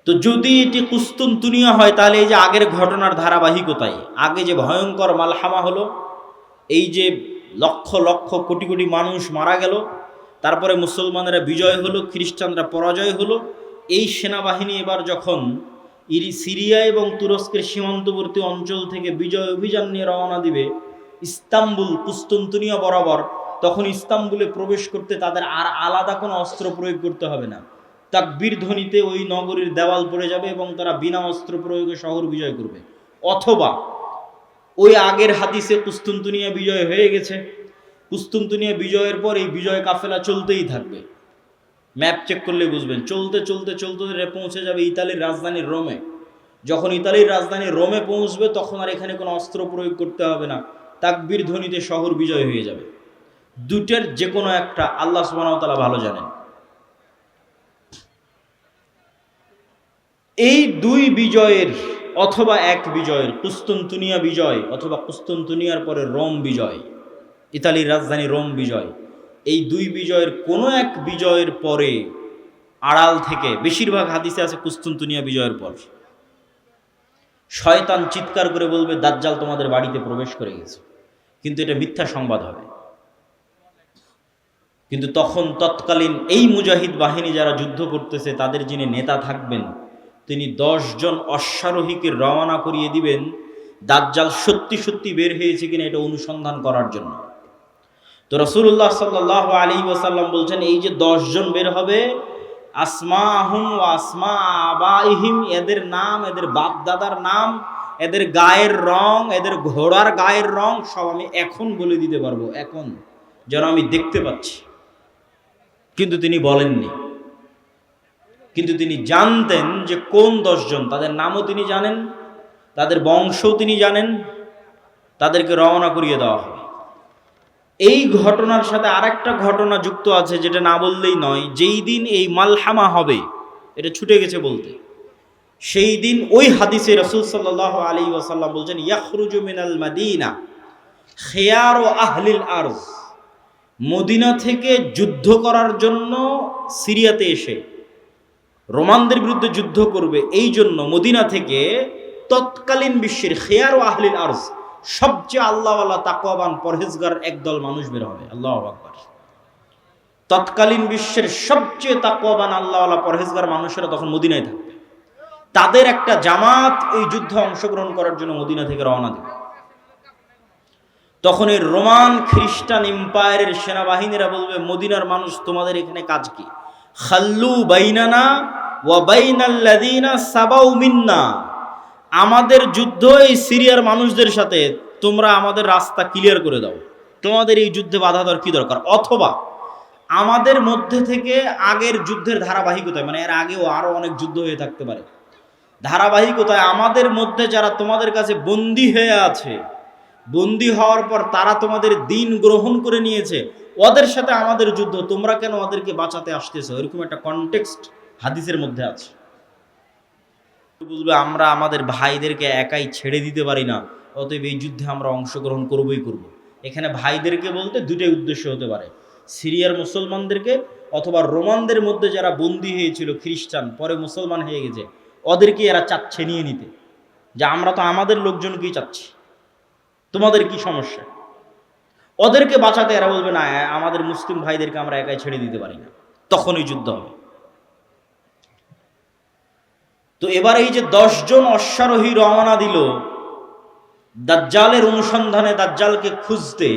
তো যদি এটি কুস্তুনতুনিয়া হয়, তাহলে এই যে আগের ঘটনার ধারাবাহিকতায়, আগে যে ভয়ঙ্কর মালহামা হলো, এই যে লক্ষ লক্ষ কোটি কোটি মানুষ মারা গেল, তারপরে মুসলমানেরা বিজয় হলো, খ্রিস্টানরা পরাজয় হলো, এই সেনাবাহিনী এবার যখন সিরিয়া এবং তুরস্কের সীমান্তবর্তী অঞ্চল থেকে বিজয় অভিযান নিয়ে রওনা দিবে ইস্তাম্বুল কুস্তুনতুনিয়া বরাবর, তখন ইস্তাম্বুলে প্রবেশ করতে তাদের আর আলাদা কোনো অস্ত্র প্রয়োগ করতে হবে না। তাকবীর ধ্বনিতে ওই নগরীর দেওয়াল পড়ে যাবে এবং তারা বিনা অস্ত্র প্রয়োগে শহর বিজয় করবে। অথবা ওই আগের হাদিসে কুস্তুনতুনিয়া বিজয় হয়ে গেছে, কুস্তুনতুনিয়া বিজয়ের পর এই বিজয় কাফেলা চলতেই থাকবে। ম্যাপ চেক করলে বুঝবেন, চলতে চলতে চলতে পৌঁছে যাবে ইতালির রাজধানী রোমে। যখন ইতালির রাজধানী রোমে পৌঁছবে তখন আর এখানে কোনো অস্ত্র প্রয়োগ করতে হবে না, তাকবীর ধ্বনিতে শহর বিজয় হয়ে যাবে। দুটের যে কোনো একটা আল্লাহ সুবহানাহু ওয়া তাআলা ভালো জানেন। এই দুই বিজয়ের অথবা এক বিজয়ের, কুস্তুনতুনিয়া বিজয় অথবা কুস্তুনতুনিয়ার পরে রোম বিজয়, ইতালির রাজধানী রোম বিজয়, এই দুই বিজয়ের কোনো এক বিজয়ের পরে আড়াল থেকে, বেশিরভাগ হাদিসে আছে কুস্তুনতুনিয়া বিজয়ের পর, শয়তান চিৎকার করে বলবে, দাজ্জাল তোমাদের বাড়িতে প্রবেশ করে গেছে। কিন্তু এটা মিথ্যা সংবাদ হবে। কিন্তু তখন তৎকালীন এই মুজাহিদ বাহিনী যারা যুদ্ধ করতেছে, তাদের যিনি নেতা থাকবেন, তিনি 10 জন অশ্বারোহীকে রওনা করিয়ে দিবেন দাজ্জাল সত্যি সত্যি বের হয়েছে কিনা এটা অনুসন্ধান করার জন্য। তো রাসূলুল্লাহ সাল্লাল্লাহু আলাইহি ওয়াসাল্লাম বলছেন, এই যে 10 জন বের হবে, আসমাহুম ওয়া আসমা আবাইহিম, এদের নাম, এদের বাপ দাদার নাম, এদের গায়ের রং, এদের ঘোড়ার গায়ের রং সব আমি এখন বলে দিতে পারবো, এখন যেন আমি দেখতে পাচ্ছি। কিন্তু তিনি বলেননি। কিন্তু তিনি জানতেন যে কোন 10 জন, তাদের নামও তিনি জানেন, তাদের বংশও তিনি জানেন, তাদেরকে রওনা করিয়ে দেওয়া হবে। এই ঘটনার সাথে আরেকটা ঘটনা যুক্ত আছে, যেটা না বললেই নয়। যেই দিন এই মালহামা হবে, এটা ছুটে গেছে বলতে, সেই দিন ওই হাদিসে রাসূল সাল্লাল্লাহু আলাইহি ওয়াসাল্লাম বলছেন, ইয়াখরুজু মিনাল মাদিনা খিয়ারু আহলিল আরজ, মদিনা থেকে যুদ্ধ করার জন্য সিরিয়াতে এসে রোমানদের বিরুদ্ধে যুদ্ধ করবে, এই জন্য মদিনা থেকে তৎকালীন বিশ্বের খিয়ারু আহলিল আরজ, সবচেয়ে আল্লাহওয়ালা তাকওয়াবান পরহেজগার একদল মানুষ বের হবে। আল্লাহু আকবার। তৎকালীন বিশ্বের সবচেয়ে তাকওয়াবান আল্লাহওয়ালা পরহেজগার মানুষেরা তখন মদিনায় থাকবে। তাদের একটা জামাত এই যুদ্ধে অংশগ্রহণ করার জন্য মদিনা থেকে রওনা দেবে। তখন এই রোমান খ্রিস্টান এম্পায়ারের সেনাবাহিনীরা বলবে, মদিনার মানুষ, তোমাদের এখানে কাজ কি? খাল্লু বাইনানা ওয়া বাইনাল্লাযিনা সাবাউ মিন্না, আমাদের যুদ্ধ এই সিরিয়ার মানুষদের সাথে, তোমরা আমাদের রাস্তা ক্লিয়ার করে দাও, তোমাদের এই যুদ্ধে বাধা দেওয়ার কি দরকার? অথবা আমাদের মধ্যে থেকে আগের যুদ্ধের ধারাবাহিকতায়, মানে এর আগেও আরো অনেক যুদ্ধ হয়ে থাকতে পারে, ধারাবাহিকতায় আমাদের মধ্যে যারা তোমাদের কাছে বন্দী হয়ে আছে, বন্দী হওয়ার পর তারা তোমাদের দিন গ্রহণ করে নিয়েছে, ওদের সাথে আমাদের যুদ্ধ, তোমরা কেন ওদেরকে বাঁচাতে আসতেছো? এরকম একটা কনটেক্সট হাদিসের মধ্যে আছে। বলবে, আমরা আমাদের ভাইদেরকে একাই ছেড়ে দিতে পারি না, অতএব এই যুদ্ধে আমরা অংশগ্রহণ করবই করব। এখানে ভাইদেরকে বলতে দুটোই উদ্দেশ্য হতে পারে, সিরিয়ার মুসলমানদেরকে অথবা রোমানদের মধ্যে যারা বন্দী হয়েছিল খ্রিস্টান, পরে মুসলমান হয়ে গেছে, ওদেরকে এরা চাচ্ছে নিয়ে নিতে, যে আমরা তো আমাদের লোকজনকেই চাচ্ছি, তোমাদের কি সমস্যা? ওদেরকে বাঁচাতে এরা বলবে, না, আমাদের মুসলিম ভাইদেরকে আমরা একাই ছেড়ে দিতে পারি না, তখনই যুদ্ধ হবে। তো এবার এই যে 10 জন অশ্বারোহী রওনা দিল দাজ্জালের অনুসন্ধানে, দাজ্জালকে খুঁজতে,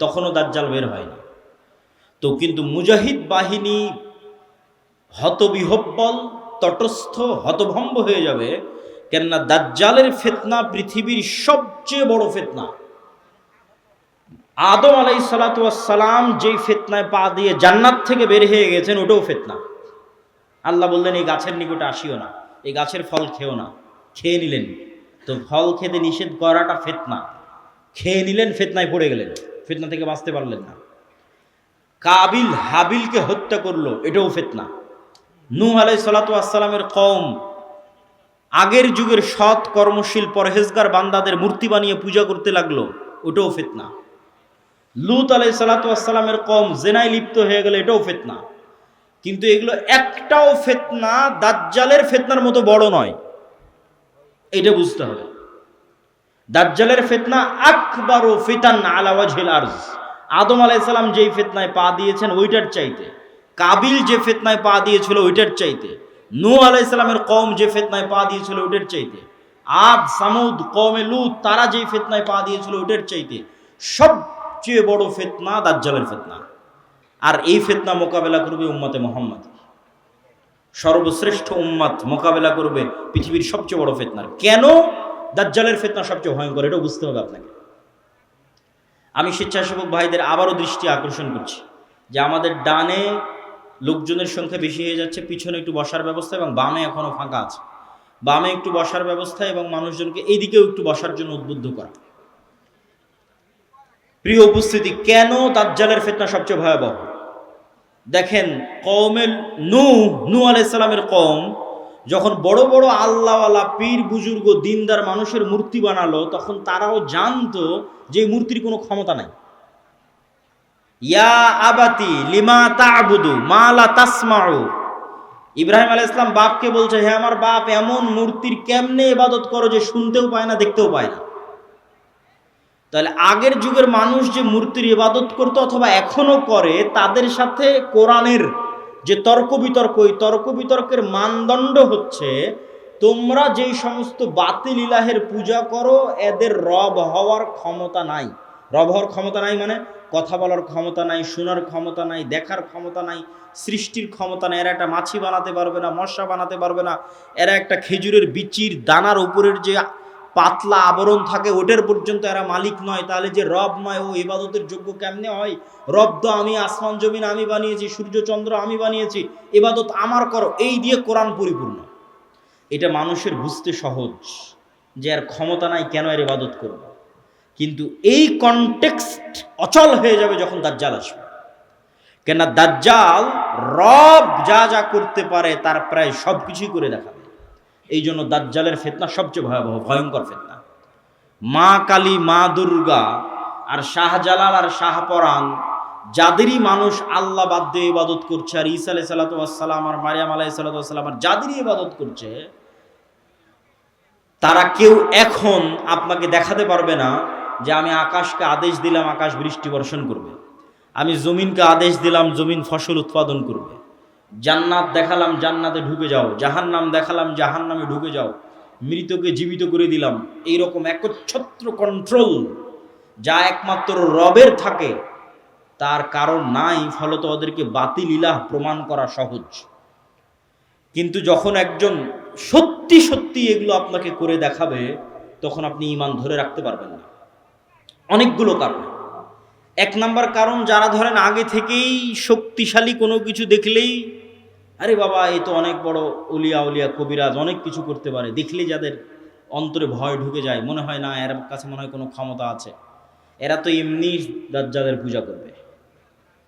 তখনও দাজ্জাল বের হয়নি। তো কিন্তু মুজাহিদ বাহিনী হতবিহব্বল, তটস্থ, হতভম্ব হয়ে যাবে, কেননা দাজ্জালের ফিতনা পৃথিবীর সবচেয়ে বড় ফিতনা। আদম আলাইহিস সালাতু ওয়াস সালাম যেই ফিতনায় পা দিয়ে জান্নাত থেকে বের হয়ে গেছেন, ওটাও ফিতনা। আল্লাহ বললেন এই গাছের নিকটে আসিও না, এই গাছের ফল খেও না। খেয়ে নিলেন, তো ফল খেতে নিষেধ করাটা ফিতনা, খেয়ে নিলেন, ফিতনায় পড়ে গেলেন, ফিতনা থেকে বাঁচতে পারলেন না। কাবিল হাবিলকে হত্যা করলো, এটাও ফিতনা। নূহ আলাইহিস সালাতু ওয়াস সালামের কওম আগের যুগের সৎ কর্মশীল পরহেজগার বান্দাদের মূর্তি বানিয়ে পূজা করতে লাগলো, ওটাও ফিতনা। লূত আলাইহিস সালাতু ওয়াস সালামের কওম জেনায় লিপ্ত হয়ে গেল, এটাও ফিতনা। কিন্তু এগুলো একটাও ফিতনা দাজ্জালের ফিতনার মতো বড় নয়, এটা বুঝতে হবে। দাজ্জালের ফিতনা আকবারু ফিতান আলা ওয়াজহিল আরজ। আদম আলাইহিস সালাম যেই ফিতনায় পা দিয়েছেন ওইটার চাইতে, কাবিল যে ফিতনায় পা দিয়েছিল ওইটার চাইতে, নূহ আলাইহিস সালামের কওম যে ফিতনায় পা দিয়েছিল ওইটার চাইতে, আদ সামুদ কওমে লূত তারা যেই ফিতনায় পা দিয়েছিল ওইটার চাইতে সবচেয়ে বড় ফিতনা দাজ্জালের ফিতনা। আর এই ফিতনা মোকাবেলা করবে উম্মতে মুহাম্মদ, সর্বশ্রেষ্ঠ উম্মত মোকাবেলা করবে পৃথিবীর সবচেয়ে বড় ফিতনার। কেন দাজ্জালের ফিতনা সবচেয়ে ভয়ঙ্কর, এটা বুঝতে হবে আপনাকে। আমি স্বেচ্ছাসেবক ভাইদের আবারও দৃষ্টি আকর্ষণ করছি যে আমাদের ডানে লোকজনের সংখ্যা বেশি হয়ে যাচ্ছে, পিছনে একটু বসার ব্যবস্থা এবং বামে এখনো ফাঁকা আছে, বামে একটু বসার ব্যবস্থা এবং মানুষজনকে এইদিকেও একটু বসার জন্য উদ্বুদ্ধ করা। প্রিয় উপস্থিতি, কেন দাজ্জালের ফিতনা সবচেয়ে ভয়াবহ? দেখেন, কওমের নূহ আলাইহিস সালামের কওম যখন বড় বড় আল্লাহওয়ালা পীর বুজুর্গ দিনদার মানুষের মূর্তি বানালো, তখন তারাও জানতো যে মূর্তির কোনো ক্ষমতা নাই। ইয়া আবাতি লিমা তা'বুদু মা লা তাসমাউ। ইব্রাহিম আলাইহিস সালাম বাপকে বলছে, হে আমার বাপ, এমন মূর্তির কেমনে ইবাদত করো যে শুনতেও পায় না, দেখতেও পায় না। তাহলে আগের যুগের মানুষ যে মূর্তির ইবাদত করতো অথবা এখনো করে, তাদের সাথে কোরআনের যে তর্ক বিতর্ক, ওই তর্ক বিতর্কের মানদণ্ড হচ্ছে তোমরা যেই সমস্ত বাতিল ইলাহের পূজা করো এদের রব হওয়ার ক্ষমতা নাই। রব হওয়ার ক্ষমতা নাই মানে কথা বলার ক্ষমতা নাই, শোনার ক্ষমতা নাই, দেখার ক্ষমতা নাই, সৃষ্টির ক্ষমতা নাই। এরা একটা মাছি বানাতে পারবে না, মশা বানাতে পারবে না, এরা একটা খেজুরের বিচির দানার উপরের যে পাতলা আবরণ থাকে ওটার পর্যন্ত এরা মালিক নয়। তাহলে যে রব নয় ও ইবাদতের যোগ্য কেমনে হয়? রব তো আমি, আসমান জমিন আমি বানিয়েছি, সূর্য চন্দ্র আমি বানিয়েছি, ইবাদত আমার করো, এই দিয়ে কোরআন পরিপূর্ণ। এটা মানুষের বুঝতে সহজ যে এর ক্ষমতা নাই, কেন এর ইবাদত করব। কিন্তু এই কনটেক্সট অচল হয়ে যাবে যখন দাজ্জাল আসবে। কেন দাজ্জাল রব যা যা করতে পারে তার প্রায় সব কিছুই করে দেখাবে। এই জন্য দাজ্জালের ফিতনা সবচেয়ে ভয়াবহ, ভয়ঙ্কর ফিতনা। মা কালী, মা দুর্গা আর শাহজালাল আর শাহপরাণ যাদেরই মানুষ আল্লাহ বাদ দিয়ে ইবাদত করছে, আর ঈসা আলাইহিস সালাতু ওয়াস সালাম আর মারিয়াম আলাইহিস সালাতু ওয়াস সালাম আর যাদেরই ইবাদত করছে, তারা কেউ এখন আপনাকে দেখাতে পারবে না যে আমি আকাশকে আদেশ দিলাম আকাশ বৃষ্টি বর্ষণ করবে, আমি জমিনকে আদেশ দিলাম জমিন ফসল উৎপাদন করবে, জান্নাত দেখালাম জান্নাতে ঢুকে যাও, জাহান্নাম দেখালাম জাহান্নামে ঢুকে যাও, মৃতকে জীবিত করে দিলাম। এইরকম একচ্ছত্র কন্ট্রোল যা একমাত্র রবের থাকে তার কারণ নাই, ফলত ওদেরকে বাতিল ইলাহ প্রমাণ করা সহজ। কিন্তু যখন একজন সত্যি সত্যি এগুলো আপনাকে করে দেখাবে, তখন আপনি ঈমান ধরে রাখতে পারবেন না। অনেকগুলো কারণ। এক নাম্বার কারণ, যারা ধরেন আগে থেকেই শক্তিশালী কোনো কিছু দেখলেই আরে বাবা এ তো অনেক বড় উলিয়া উলিয়া কবিরাজ, অনেক কিছু করতে পারে, দেখলেই যাদের অন্তরে ভয় ঢুকে যায়, মনে হয় না এর কাছে মনে হয় কোনো ক্ষমতা আছে, এরা তো এমনি দাজ্জালের পূজা করবে।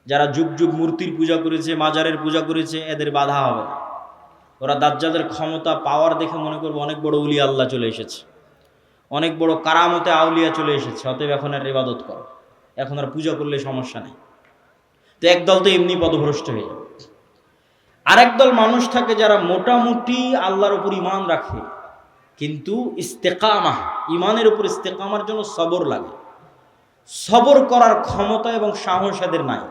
যারা যুগ যুগ মূর্তির পূজা করেছে, মাজারের পূজা করেছে, এদের বাধা হবে না। ওরা দাজ্জালের ক্ষমতা পাওয়ার দেখে মনে করবে অনেক বড় উলিয়া আল্লাহ চলে এসেছে, অনেক বড় কারামতে আউলিয়া চলে এসেছে, অতএব এখন আর ইবাদত করো, এখন আর পূজা করলে সমস্যা নেই। তো একদল তো এমনি পদভ্রষ্ট হয়ে যাবে। আরেক দল মানুষ থাকে যারা মোটামুটি আল্লাহর উপর ঈমান রাখে, কিন্তু ইস্তেকামা, ঈমানের উপর ইস্তেকামার জন্য সবর লাগে। সবর করার ক্ষমতা এবং সাহস এদের নাই।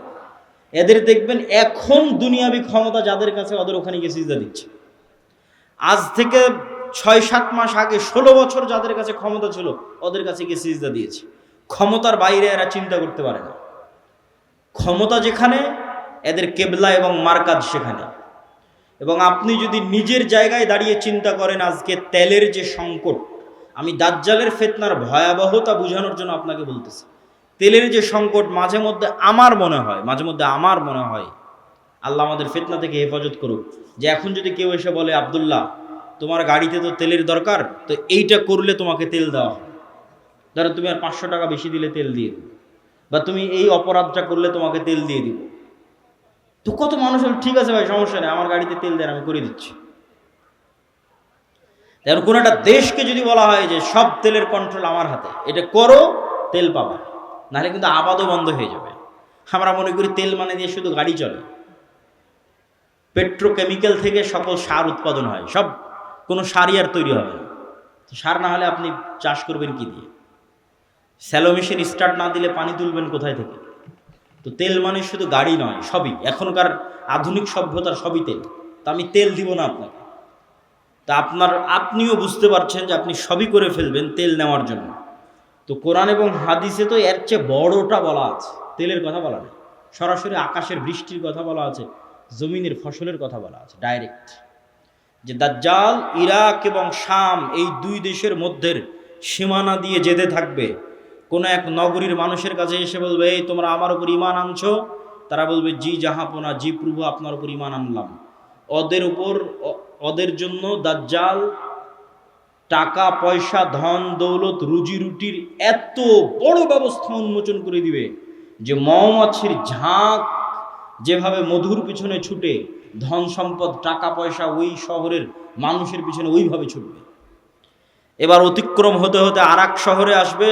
এদের দেখবেন এখন দুনিয়াবি ক্ষমতা যাদের কাছে, ওদের ওখানে গিয়ে সিজদা দিচ্ছে। আজ থেকে ৬-৭ মাস আগে ১৬ বছর যাদের কাছে ক্ষমতা ছিল ওদের কাছে গিয়ে সিজদা দিয়েছে। ক্ষমতার বাইরে এরা চিন্তা করতে পারে না। ক্ষমতা যেখানে, এদের কেবলা এবং মারকাজ সেখানে। এবং আপনি যদি নিজের জায়গায় দাঁড়িয়ে চিন্তা করেন, আজকে তেলের যে সংকট, আমি দাজ্জালের ফিতনার ভয়াবহতা বোঝানোর জন্য আপনাকে বলতেছি, তেলের যে সংকট, মাঝে মধ্যে আমার মনে হয় আল্লাহ আমাদের ফিতনা থেকে হেফাজত করুক। যে এখন যদি কেউ এসে বলে, আব্দুল্লাহ তোমার গাড়িতে তো তেলের দরকার, তো এইটা করলে তোমাকে তেল দেওয়া হবে, ধরো তুমি আর 500 টাকা বেশি দিলে তেল দিয়ে দেবো, বা তুমি এই অপরাধটা করলে তোমাকে তেল দিয়ে দিব। তো কত মানুষ বলে, ঠিক আছে ভাই সমস্যা নেই, আমার গাড়িতে তেল দেন, আমি করে দিচ্ছি। এখন কোনো একটা দেশকে যদি বলা হয় যে সব তেলের কন্ট্রোল আমার হাতে, এটা করো, তেল পাবা, নাহলে কিন্তু আবাদও বন্ধ হয়ে যাবে। আমরা মনে করি তেল মানে দিয়ে শুধু গাড়ি চলে। পেট্রোকেমিক্যাল থেকে সকল সার উৎপাদন হয়, সব কোনো সারই আর তৈরি হবে না। তো সার না হলে আপনি চাষ করবেন কি দিয়ে? স্যালো মেশিন স্টার্ট না দিলে পানি তুলবেন কোথায় থেকে? তো তেল মানে শুধু গাড়ি নয়, সবই। এখনকার আধুনিক সভ্যতার সবই তেল। তা আমি তেল দিব না আপনাকে, তা আপনিও বুঝতে পারছেন যে আপনি সবই করে ফেলবেন তেল নেওয়ার জন্য। তো কোরআন এবং হাদিসে তো এর চেয়ে বড়টা বলা আছে, তেলের কথা বলা নেই। সরাসরি আকাশের বৃষ্টির কথা বলা আছে, জমিনের ফসলের কথা বলা আছে ডাইরেক্ট। যে দাজ্জাল ইরাক এবং শাম এই দুই দেশের মধ্যের সীমানা দিয়ে যেতে থাকবে। কোনো এক নগরীর মানুষের কাছে এসে বলবে, এই তোমরা আমার উপর ঈমান আনছো? তারা বলবে, জি জাহাপনা, জি প্রভু, আপনার উপর ঈমান আনলাম। ওদের জন্য দাজ্জাল টাকা পয়সা, ধন দৌলত, রুজি রুটির এত বড় ব্যবস্থা উন্মোচন করে দিবে যে মৌমাছির ঝাঁক যেভাবে মধুর পিছনে ছুটে, ধন সম্পদ টাকা পয়সা ওই শহরের মানুষের পিছনে ওইভাবে ছুটবে। এবার অতিক্রম হতে হতে আর এক শহরে আসবে,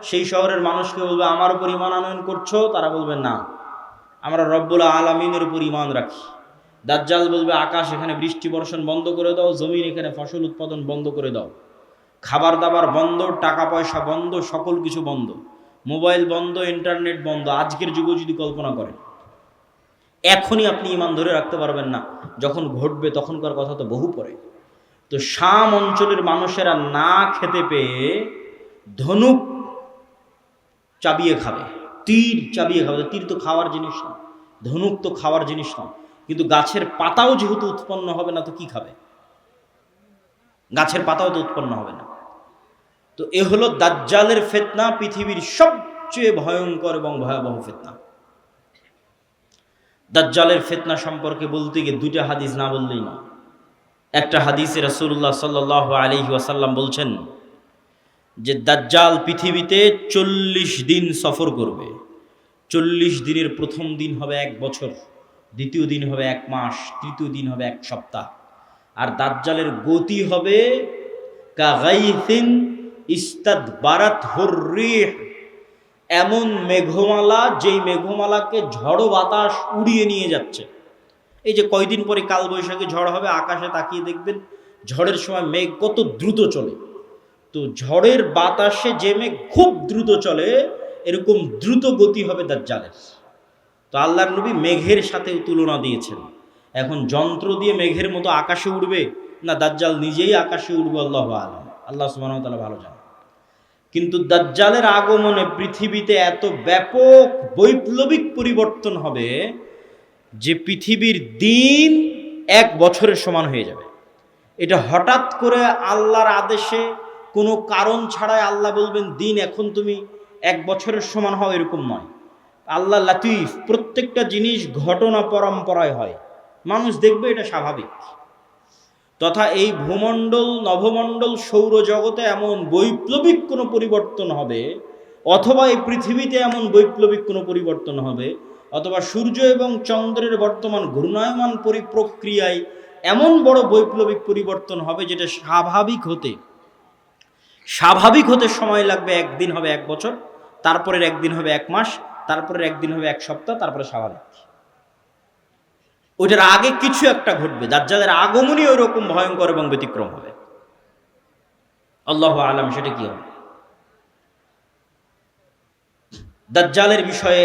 সেই শহরের মানুষকে বলবে, আমার উপর ঈমান আনয়ন করছো? তারা বলবে, না, আমরা রব্বুল আলামিনের উপর ঈমান রাখি। দাজ্জাল বলবে, আকাশ এখানে বৃষ্টি বর্ষণ বন্ধ করে দাও, জমিন এখানে ফসল উৎপাদন বন্ধ করে দাও, খাবার দাবার বন্ধ, টাকা পয়সা বন্ধ, সকল কিছু বন্ধ, মোবাইল বন্ধ, ইন্টারনেট বন্ধ। আজকের যুগে যদি কল্পনা করেন, এখনই আপনি ঈমান ধরে রাখতে পারবেন না, যখন ঘটবে তখনকার কথা তো বহু পরে। তো শাম অঞ্চলের মানুষেরা না খেতে পেয়ে ধনুক চাবিয়ে খাবে, তীর চাবিয়ে খাবে। তীর তো খাওয়ার জিনিস না, ধনুক তো খাওয়ার জিনিস না, কিন্তু গাছের পাতাও যেহেতু উৎপন্ন হবে না, তো কি খাবে? গাছের পাতাও তো উৎপন্ন হবে না। তো এ হলো দাজ্জালের ফিতনা, পৃথিবীর সবচেয়ে ভয়ঙ্কর এবং ভয়াবহ ফিতনা। দাজ্জালের ফিতনা সম্পর্কে বলতে গিয়ে দুইটা হাদিস না বললেই না। একটা হাদিসে রাসূলুল্লাহ সাল্লাল্লাহু আলাইহি ওয়াসাল্লাম বলছেন যে দাজ্জাল পৃথিবীতে 40 দিন সফর করবে। 40 দিনের প্রথম দিন হবে 1 বছর, দ্বিতীয় দিন হবে 1 মাস, তৃতীয় দিন হবে 1 সপ্তাহ। আর দাজ্জালের গতি হবে কাগাইসিন ইস্তাদবারাতহুর রিহ, এমন মেঘমালা যেই মেঘমালাকে ঝড়ো বাতাস উড়িয়ে নিয়ে যাচ্ছে। এই যে কয়দিন পরে কালবৈশাখী ঝড় হবে, আকাশে তাকিয়ে দেখবেন ঝড়ের সময় মেঘ কত দ্রুত চলে। তো ঝড়ের বাতাসে যে মেঘ খুব দ্রুত চলে, এরকম দ্রুত গতি হবে দাজ্জালের। তো আল্লাহর নবী মেঘের সাথে তুলনা দিয়েছেন। এখন যন্ত্র দিয়ে মেঘের মতো আকাশে উড়বে, না দাজ্জাল নিজেই আকাশে উড়বে, আল্লাহু আ'লাম, আল্লাহ সুবহানাহু ওয়া তাআলা ভালো জানেন। কিন্তু দাজ্জালের আগমনে পৃথিবীতে এত ব্যাপক বৈপ্লবিক পরিবর্তন হবে যে পৃথিবীর দিন 1 বছরের সমান হয়ে যাবে। এটা হঠাৎ করে আল্লাহর আদেশে, কোনো কারণ ছাড়াই আল্লাহ বলবেন দিন এখন তুমি 1 বছরের সমান হও, এরকম নয়। আল্লাহ লাতিফ, প্রত্যেকটা জিনিস ঘটনা পরম্পরায় হয়, মানুষ দেখবে এটা স্বাভাবিক। তথা এই ভূমণ্ডল, নভমণ্ডল, সৌরজগতে এমন বৈপ্লবিক কোনো পরিবর্তন হবে, অথবা এই পৃথিবীতে এমন বৈপ্লবিক কোনো পরিবর্তন হবে, অথবা সূর্য এবং চন্দ্রের বর্তমান ঘূর্ণায়মান প্রক্রিয়ায় এমন বড় বৈপ্লবিক পরিবর্তন হবে যেটা স্বাভাবিক হতে সময় লাগবে। 1 দিন হবে 1 বছর, তারপরের 1 দিন হবে 1 মাস, তারপরের 1 দিন হবে 1 সপ্তাহ, তারপরে স্বাভাবিক। ওইটার আগে কিছু একটা ঘটবে। দাজ্জালের আগমনই ওই রকম ভয়ঙ্কর এবং ব্যতিক্রম হবে। আল্লাহু আ'লাম সেটা কি হবে। দাজ্জালের বিষয়ে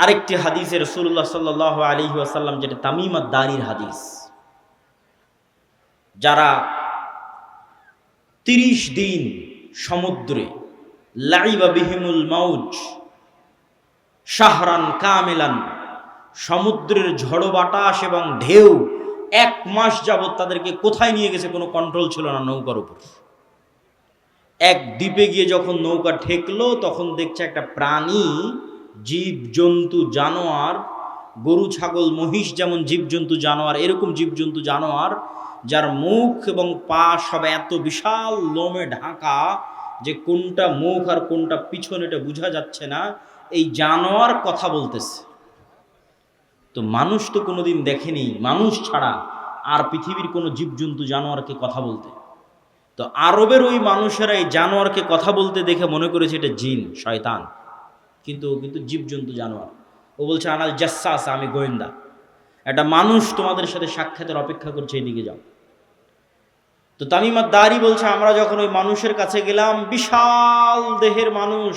আরেকটি হাদিসে রাসূলুল্লাহ সাল্লাল্লাহু আলাইহি ওয়াসাল্লাম, যেটা তামিম আদ-দারির হাদিস, যারা 30 দিন সমুদ্রে লাইবা বিহিমুল মাউজ শাহরান কামিলান, সমুদ্রের ঝড়ো বাতাস এবং ঢেউ 1 মাস যাবৎ তাদেরকে কোথায় নিয়ে গেছে কোনো কন্ট্রোল ছিল না নৌকার উপর। এক দ্বীপে গিয়ে যখন নৌকা ঠেকলো, তখন দেখছে একটা প্রাণী, জীব জন্তু জানোয়ার গরু ছাগল মহিষ যেমন জীবজন্তু জানোয়ার, এরকম জীবজন্তু জানোয়ার যার মুখ এবং পা সব এত বিশাল লোমে ঢাকা যে কোনটা মুখ আর কোনটা পিছন এটা বোঝা যাচ্ছে না, এই জানোয়ার কথা বলতেছে। তো মানুষ তো কোনোদিন দেখেনি মানুষ ছাড়া আর পৃথিবীর কোনো জীবজন্তু জানোয়ারকে কথা বলতে। তো আরবের ওই মানুষেরা এই জানোয়ারকে কথা বলতে দেখে মনে করেছে এটা জিন, শয়তান, কিন্তু জীবজন্তু জানোয়ার। ও বলছে আনাল জাসসাস, আমি গোয়েন্দা, একটা মানুষ তোমাদের সাথে সাক্ষাতের অপেক্ষা করছে, এদিকে যাও। তো তামিম আদ-দারি বলছে আমরা যখন ওই মানুষের কাছে গেলাম, বিশাল দেহের মানুষ,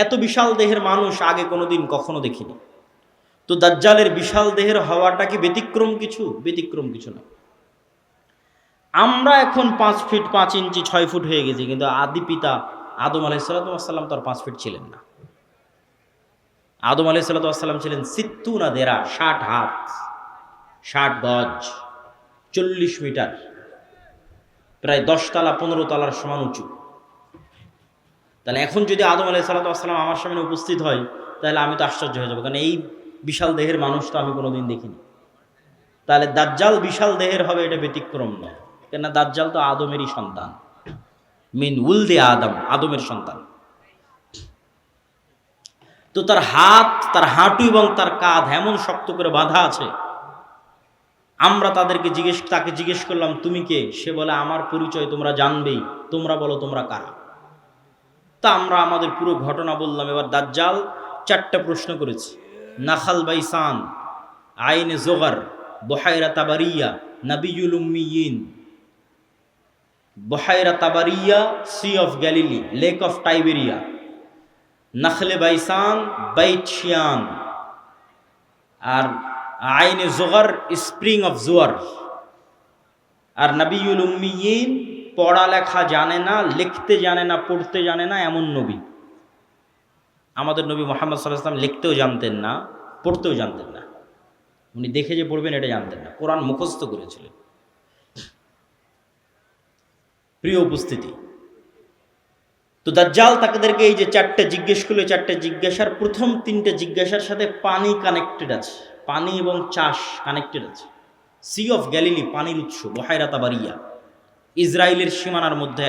এত বিশাল দেহের মানুষ আগে কোনোদিন কখনো দেখিনি। তো দাজ্জালের বিশাল দেহের হওয়াটা কি ব্যতিক্রম কিছু? ব্যতিক্রম কিছু না। আমরা এখন 5 ফিট 5 ইঞ্চি 6 ফুট হয়ে গেছি, কিন্তু আদি পিতা আদম আলাইহিস সালাম তো আর 5 ফিট ছিলেন না। আদম আলাইহিস সালাম ছিলেন 60 দেরা, 60 হাত 60 গজ, 40 মিটার, প্রায় 10 তলা 15 তলার সমান উঁচু। তাহলে এখন যদি আদম আলাইহিস সালাম আমার সামনে উপস্থিত হয়, তাহলে আমি তো আশ্চর্য হয়ে যাবো, কারণ এই বিশাল দেহের মানুষ তো আমি কোনোদিন দেখিনি। তাহলে দাজ্জাল বিশাল দেহের হবে, এটা ব্যতিক্রম নয়, কেননা দাজ্জাল তো আদমেরই সন্তান, মিন উলদে আদম, আদমের সন্তান। তো তার হাত, তার হাঁটু এবং তার কাঁধ এমন শক্ত করে বাঁধা আছে। আমরা তাকে জিজ্ঞেস করলাম তুমি কে? সে বলে আমার পরিচয় তোমরা জানবেই, তোমরা বলো তোমরা কারা। তা আমরা আমাদের পুরো ঘটনা বললাম। এবার দাজ্জাল 4টা প্রশ্ন করেছে। Nakhal Baisan, Ain Zoghar, Buhaira Tabariya, নাবিয়ুল উম্মিয়িন। Buhaira Tabariya Sea of Galilee, Lake of Tiberias. Nakhle Baisan Beit Shean, আর আইনে জোগার স্প্রিং অফ জোয়ার। আর নাবিয়ুল উম্মিয়িন পড়ালেখা জানে না, লিখতে জানে না, পড়তে জানে না, এমন নবী। আমাদের নবী মুহাম্মদ সাল্লাল্লাহু আলাইহি ওয়াসাল্লাম লিখতেও জানতেন না, পড়তেও জানতেন না। উনি দেখে যে পড়বেন এটা জানতেন না, কোরআন মুখস্থ করেছিলেন। প্রিয় উপস্থিতি, তো দাজ্জাল তাদেরকে এই যে 4টে জিজ্ঞেস করলো, 4টে জিজ্ঞাসার প্রথম 3টে জিজ্ঞাসার সাথে পানি কানেক্টেড আছে, পানি এবং চাষ কানেক্টেড আছে। সি অফ গ্যালিলি, পানির উৎস, বহাইরা তাবারিয়া, ইসরায়েলের সীমানার মধ্যে।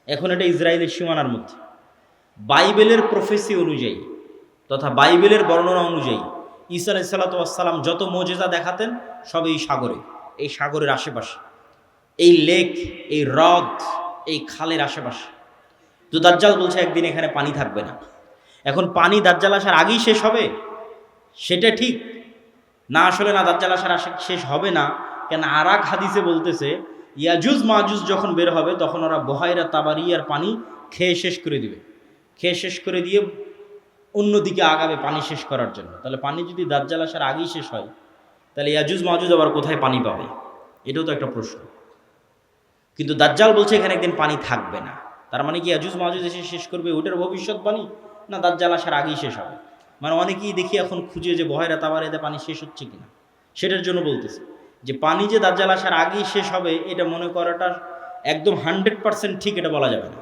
এখন এটা ইসরায়েলের সীমানার মধ্যে। বাইবেলের প্রফেসি অনুযায়ী তথা বাইবেলের বর্ণনা অনুযায়ী ঈসা আলাইহিস সালাম যত মুজিজা দেখাতেন সব এই সাগরে, এই সাগরের আশেপাশে, এই লেক, এই হ্রদ, এই খালের আশেপাশে। তো দাজ্জাল বলছে একদিন এখানে পানি থাকবে না। এখন পানি দাজ্জাল আসার আগেই শেষ হবে সেটা ঠিক না, আসলে না, দাজ্জাল আসার শেষ হবে না। কেন আরাক হাদিসে বলতেছে ইয়াজুজ মাজুজ যখন বের হবে তখন ওরা বহাইরা তাবারিয়ার পানি খেয়ে শেষ করে দিবে, খেয়ে শেষ করে দিয়ে অন্যদিকে আগাবে পানি শেষ করার জন্য। তাহলে পানি যদি দাজ্জাল আসার আগেই শেষ হয়, তাহলে ইয়াজুজ মাজুজ আবার কোথায় পানি পাবে? এটাও তো একটা প্রশ্ন। কিন্তু দাজ্জাল বলছে এখানে একদিন পানি থাকবে না। তার মানে কি ইয়াজুজ মাজুজ এসে শেষ করবে ওটার ভবিষ্যৎবাণী, না দাজ্জাল আসার আগেই শেষ হবে? মানে অনেকেই দেখি এখন খুঁজে যে বহাইরা তাবারিয়াতে পানি শেষ হচ্ছে কিনা, সেটার জন্য বলতেছে যে পানি যে দাজ্জাল আসার আগেই শেষ হবে এটা মনে করাটা একদম 100% ঠিক এটা বলা যাবে না।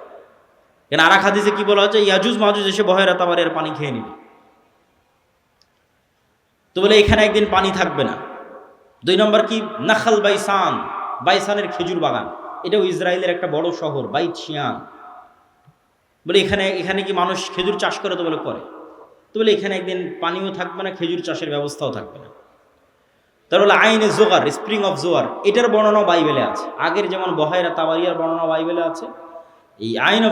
কেন আরাক হাদিসে কি বলা হচ্ছে? ইয়াজুজ মাজুজ এসে বহাইরা তাবারিয়ার পানি খেয়ে নিবে। তো বলে এখানে একদিন পানি থাকবে না। 2 নম্বর কি? নাখাল বাইসান, বাইসানের খেজুর বাগান, এটাও ইসরায়েলের একটা বড় শহর, বাইত শিয়ান। বলে এখানে কি মানুষ খেজুর চাষ করে? তো বলে করে। তো বলে এখানে একদিন পানিও থাকবে না, খেজুর চাষের ব্যবস্থাও থাকবে না। তার বলে আইনে জোগার, স্প্রিং অফ জোয়ার, এটার বর্ণনাও বাইবেলে আছে। আগের যেমন বহাইরা তাবারিয়ার বর্ণনা বাইবেলে আছে, এই আইনে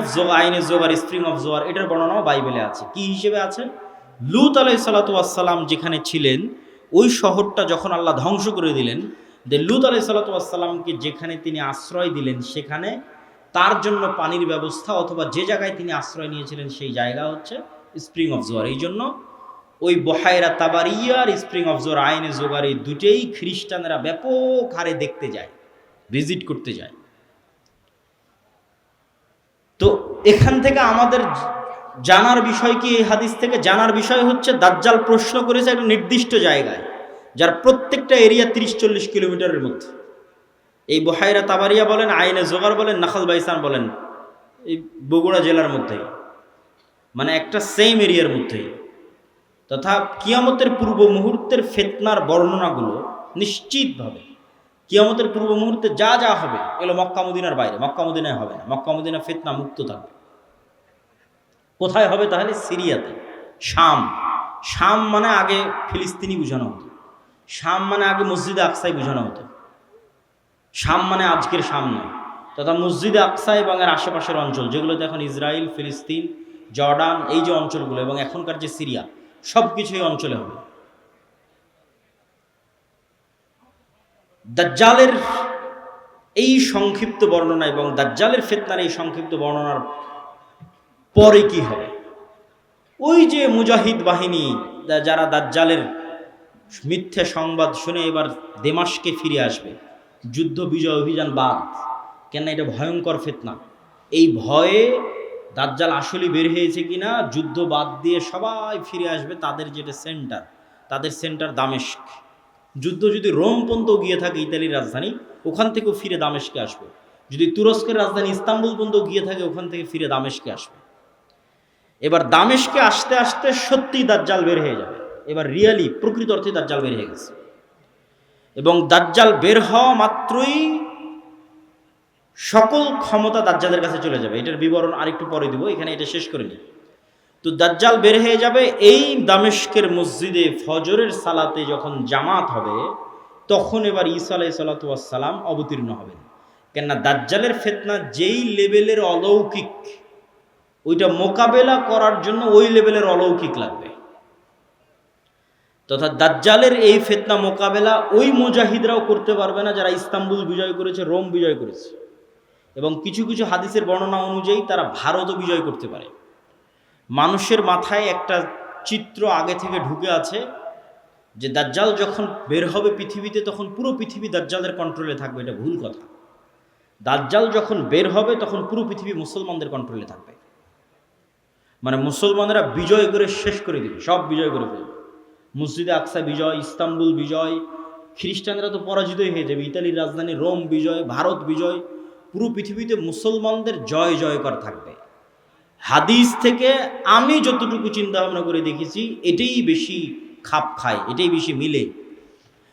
জোগার, স্প্রিং অফ জোয়ার, এটার বর্ণনাও বাইবেলে আছে। কি হিসেবে আছে? লূত আলাইহিস সালাম যেখানে ছিলেন ওই শহরটা যখন আল্লাহ ধ্বংস করে দিলেন, লূত আলাইহিস সালামকে যেখানে তিনি আশ্রয় দিলেন সেখানে তার জন্য পানির ব্যবস্থা, অথবা যে জায়গায় তিনি আশ্রয় নিয়েছিলেন সেই জায়গা হচ্ছে স্প্রিং অফ জোয়ার। এই জন্য ওই বহাইরা তাবারিয়ার স্প্রিং অফ জোয়ার, আইনে জোগার, এই দুটেই খ্রিস্টানরা ব্যাপক হারে দেখতে যায়, ভিজিট করতে যায়। তো এখান থেকে আমাদের জানার বিষয় কি? এই হাদিস থেকে জানার বিষয় হচ্ছে দাজ্জাল প্রশ্ন করেছে একটা নির্দিষ্ট জায়গায়, যার প্রত্যেকটা এরিয়া 30-40 কিলোমিটারের মধ্যে। এই বহাইরা তাবারিয়া বলেন, আইনে জোগার বলেন, নাখাল বাইসান বলেন, এই বগুড়া জেলার মধ্যেই, মানে একটা সেম এরিয়ার মধ্যেই। তথা কিয়ামতের পূর্ব মুহূর্তের ফিতনার বর্ণনাগুলো নিশ্চিতভাবে কিয়ামতের পূর্ব মুহূর্তে যা যা হবে এগুলো মক্কা মদিনার বাইরে, মক্কা মদিনায় হবে না। মক্কা মদিনা ফিতনা মুক্ত থাকবে। কোথায় হবে তাহলে? সিরিয়াতে, শাম। শাম মানে আগে ফিলিস্তিনি বোঝানো হতো, শাম মানে আগে মসজিদে আকসাই বোঝানো হতো। শাম মানে আজকের শাম নয়, তথা মসজিদে আকসা এবং এর আশেপাশের অঞ্চল যেগুলোতে এখন ইসরায়েল, ফিলিস্তিন, জর্ডান, এই যে অঞ্চলগুলো এবং এখনকার যে সিরিয়া, সব কিছু এই অঞ্চলে হবে। দাজ্জালের এই সংক্ষিপ্ত বর্ণনা এবং দাজ্জালের ফিতনার এই সংক্ষিপ্ত বর্ণনার পরে কি হবে? ওই যে মুজাহিদ বাহিনী যারা দাজ্জালের মিথ্যে সংবাদ শুনে এবার দেমাশকে ফিরে আসবে, যুদ্ধ বিজয় অভিযান বাদ, কেন এটা ভয়ঙ্কর ফিতনা। এই ভয়ে দাজ্জাল আসলে বের হয়েছে কিনা, যুদ্ধ বাদ দিয়ে সবাই ফিরে আসবে তাদের যেটা সেন্টার, তাদের সেন্টার দামেস্ক। যুদ্ধ যদি রোম পর্যন্ত গিয়ে থাকে, ইতালির রাজধানী, ওখান থেকেও ফিরে দামেস্কে আসবে। যদি তুরস্কের রাজধানী ইস্তাম্বুল পর্যন্ত গিয়ে থাকে, ওখান থেকে ফিরে দামেস্কে আসবে। এবার দামেস্কে আসতে আসতে সত্যি দাজ্জাল বের হয়ে যাবে। এবার রিয়ালি প্রকৃত অর্থে দাজ্জাল বের হয়ে গেছে। এবং দাজ্জাল বের হওয়া মাত্রই সকল ক্ষমতা দাজ্জালের কাছে চলে যাবে। এটার বিবরণ আরেকটু পরে দিব, এখানে এটা শেষ করে নিই। তো দাজ্জাল বের হয়ে যাবে। এই দামেস্কের মসজিদে ফজরের সালাতে যখন জামাত হবে, তখন এবার ঈসা আলাইহিস সালাম অবতীর্ণ হবেন। কেননা দাজ্জালের ফিতনা যেই লেভেলের অলৌকিক, ওইটা মোকাবেলা করার জন্য ওই লেভেলের অলৌকিক লাগবে। তথা দাজ্জালের এই ফিতনা মোকাবেলা ওই মুজাহিদরাও করতে পারবে না যারা ইস্তাম্বুল বিজয় করেছে, রোম বিজয় করেছে। এবং কিছু কিছু হাদিসের বর্ণনা অনুযায়ী তারা ভারতও বিজয় করতে পারে। মানুষের মাথায় একটা চিত্র আগে থেকে ঢুকে আছে যে দাজ্জাল যখন বের হবে পৃথিবীতে, তখন পুরো পৃথিবী দাজ্জালের কন্ট্রোলে থাকবে। এটা ভুল কথা। দাজ্জাল যখন বের হবে তখন পুরো পৃথিবী মুসলমানদের কন্ট্রোলে থাকবে। মানে মুসলমানেরা বিজয় করে শেষ করে দিবে, সব বিজয় করে ফেলবে। মসজিদে আকসা বিজয়, ইস্তাম্বুল বিজয়, খ্রিস্টানরা তো পরাজিতই হয়ে যাবে, ইতালির রাজধানী রোম বিজয়, ভারত বিজয়, পুরো পৃথিবীতে মুসলমানদের জয় জয়কার থাকবে। হাদিস থেকে আমি যতটুকু চিন্তা ভাবনা করে দেখেছি, এটাই বেশি খাপ খায়, এটাই বেশি মিলে,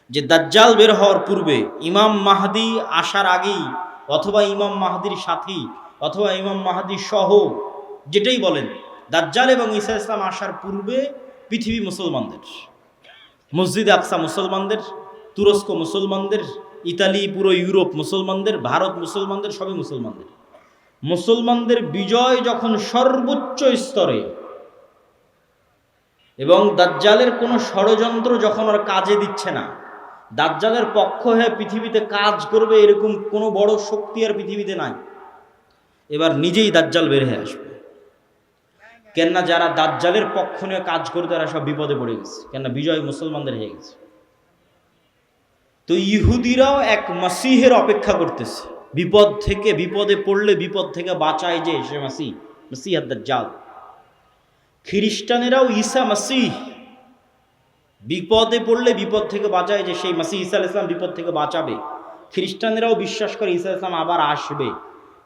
যে দাজ্জাল বের হওয়ার পূর্বে, ইমাম মাহদি আসার আগেই, অথবা ইমাম মাহদির সাথী, অথবা ইমাম মাহদি সহ, যেটাই বলেন, দাজ্জাল এবং ঈসা ইসলাম আসার পূর্বে পৃথিবী মুসলমানদের, মসজিদে আকসা মুসলমানদের, তুরস্ক মুসলমানদের, ইতালি, পুরো ইউরোপ মুসলমানদের, ভারত মুসলমানদের, সবই মুসলমানদের। মুসলমানদের বিজয় যখন সর্বোচ্চ স্তরে, এবং দাজ্জালের কোনো ষড়যন্ত্র যখন আর কাজে দিচ্ছে না, দাজ্জালের পক্ষ হয়ে পৃথিবীতে কাজ করবে এরকম কোনো বড় শক্তি আর পৃথিবীতে নাই, এবার নিজেই দাজ্জাল বের হয়ে আসবে। কেননা যারা দাজ্জালের পক্ষ নিয়ে কাজ করে তারা সব বিপদে পড়ে গেছে, কেননা বিজয় মুসলমানদের হয়ে গেছে। তো ইহুদিরাও এক মাসিহের অপেক্ষা করতেছে, বিপদ থেকে, বিপদে পড়লে বিপদ থেকে বাঁচায় যে সে মাসিহ, মাসিহ দাজ্জাল। খ্রিস্টানেরাও ঈসা মাসিহ, বিপদে পড়লে বিপদ থেকে বাঁচায় যে সেই মাসিহ ঈসা আলাইহিস সালাম বিপদ থেকে বাঁচাবে। খ্রিস্টানেরাও বিশ্বাস করে ঈসা আলাইহিস সালাম আবার আসবে,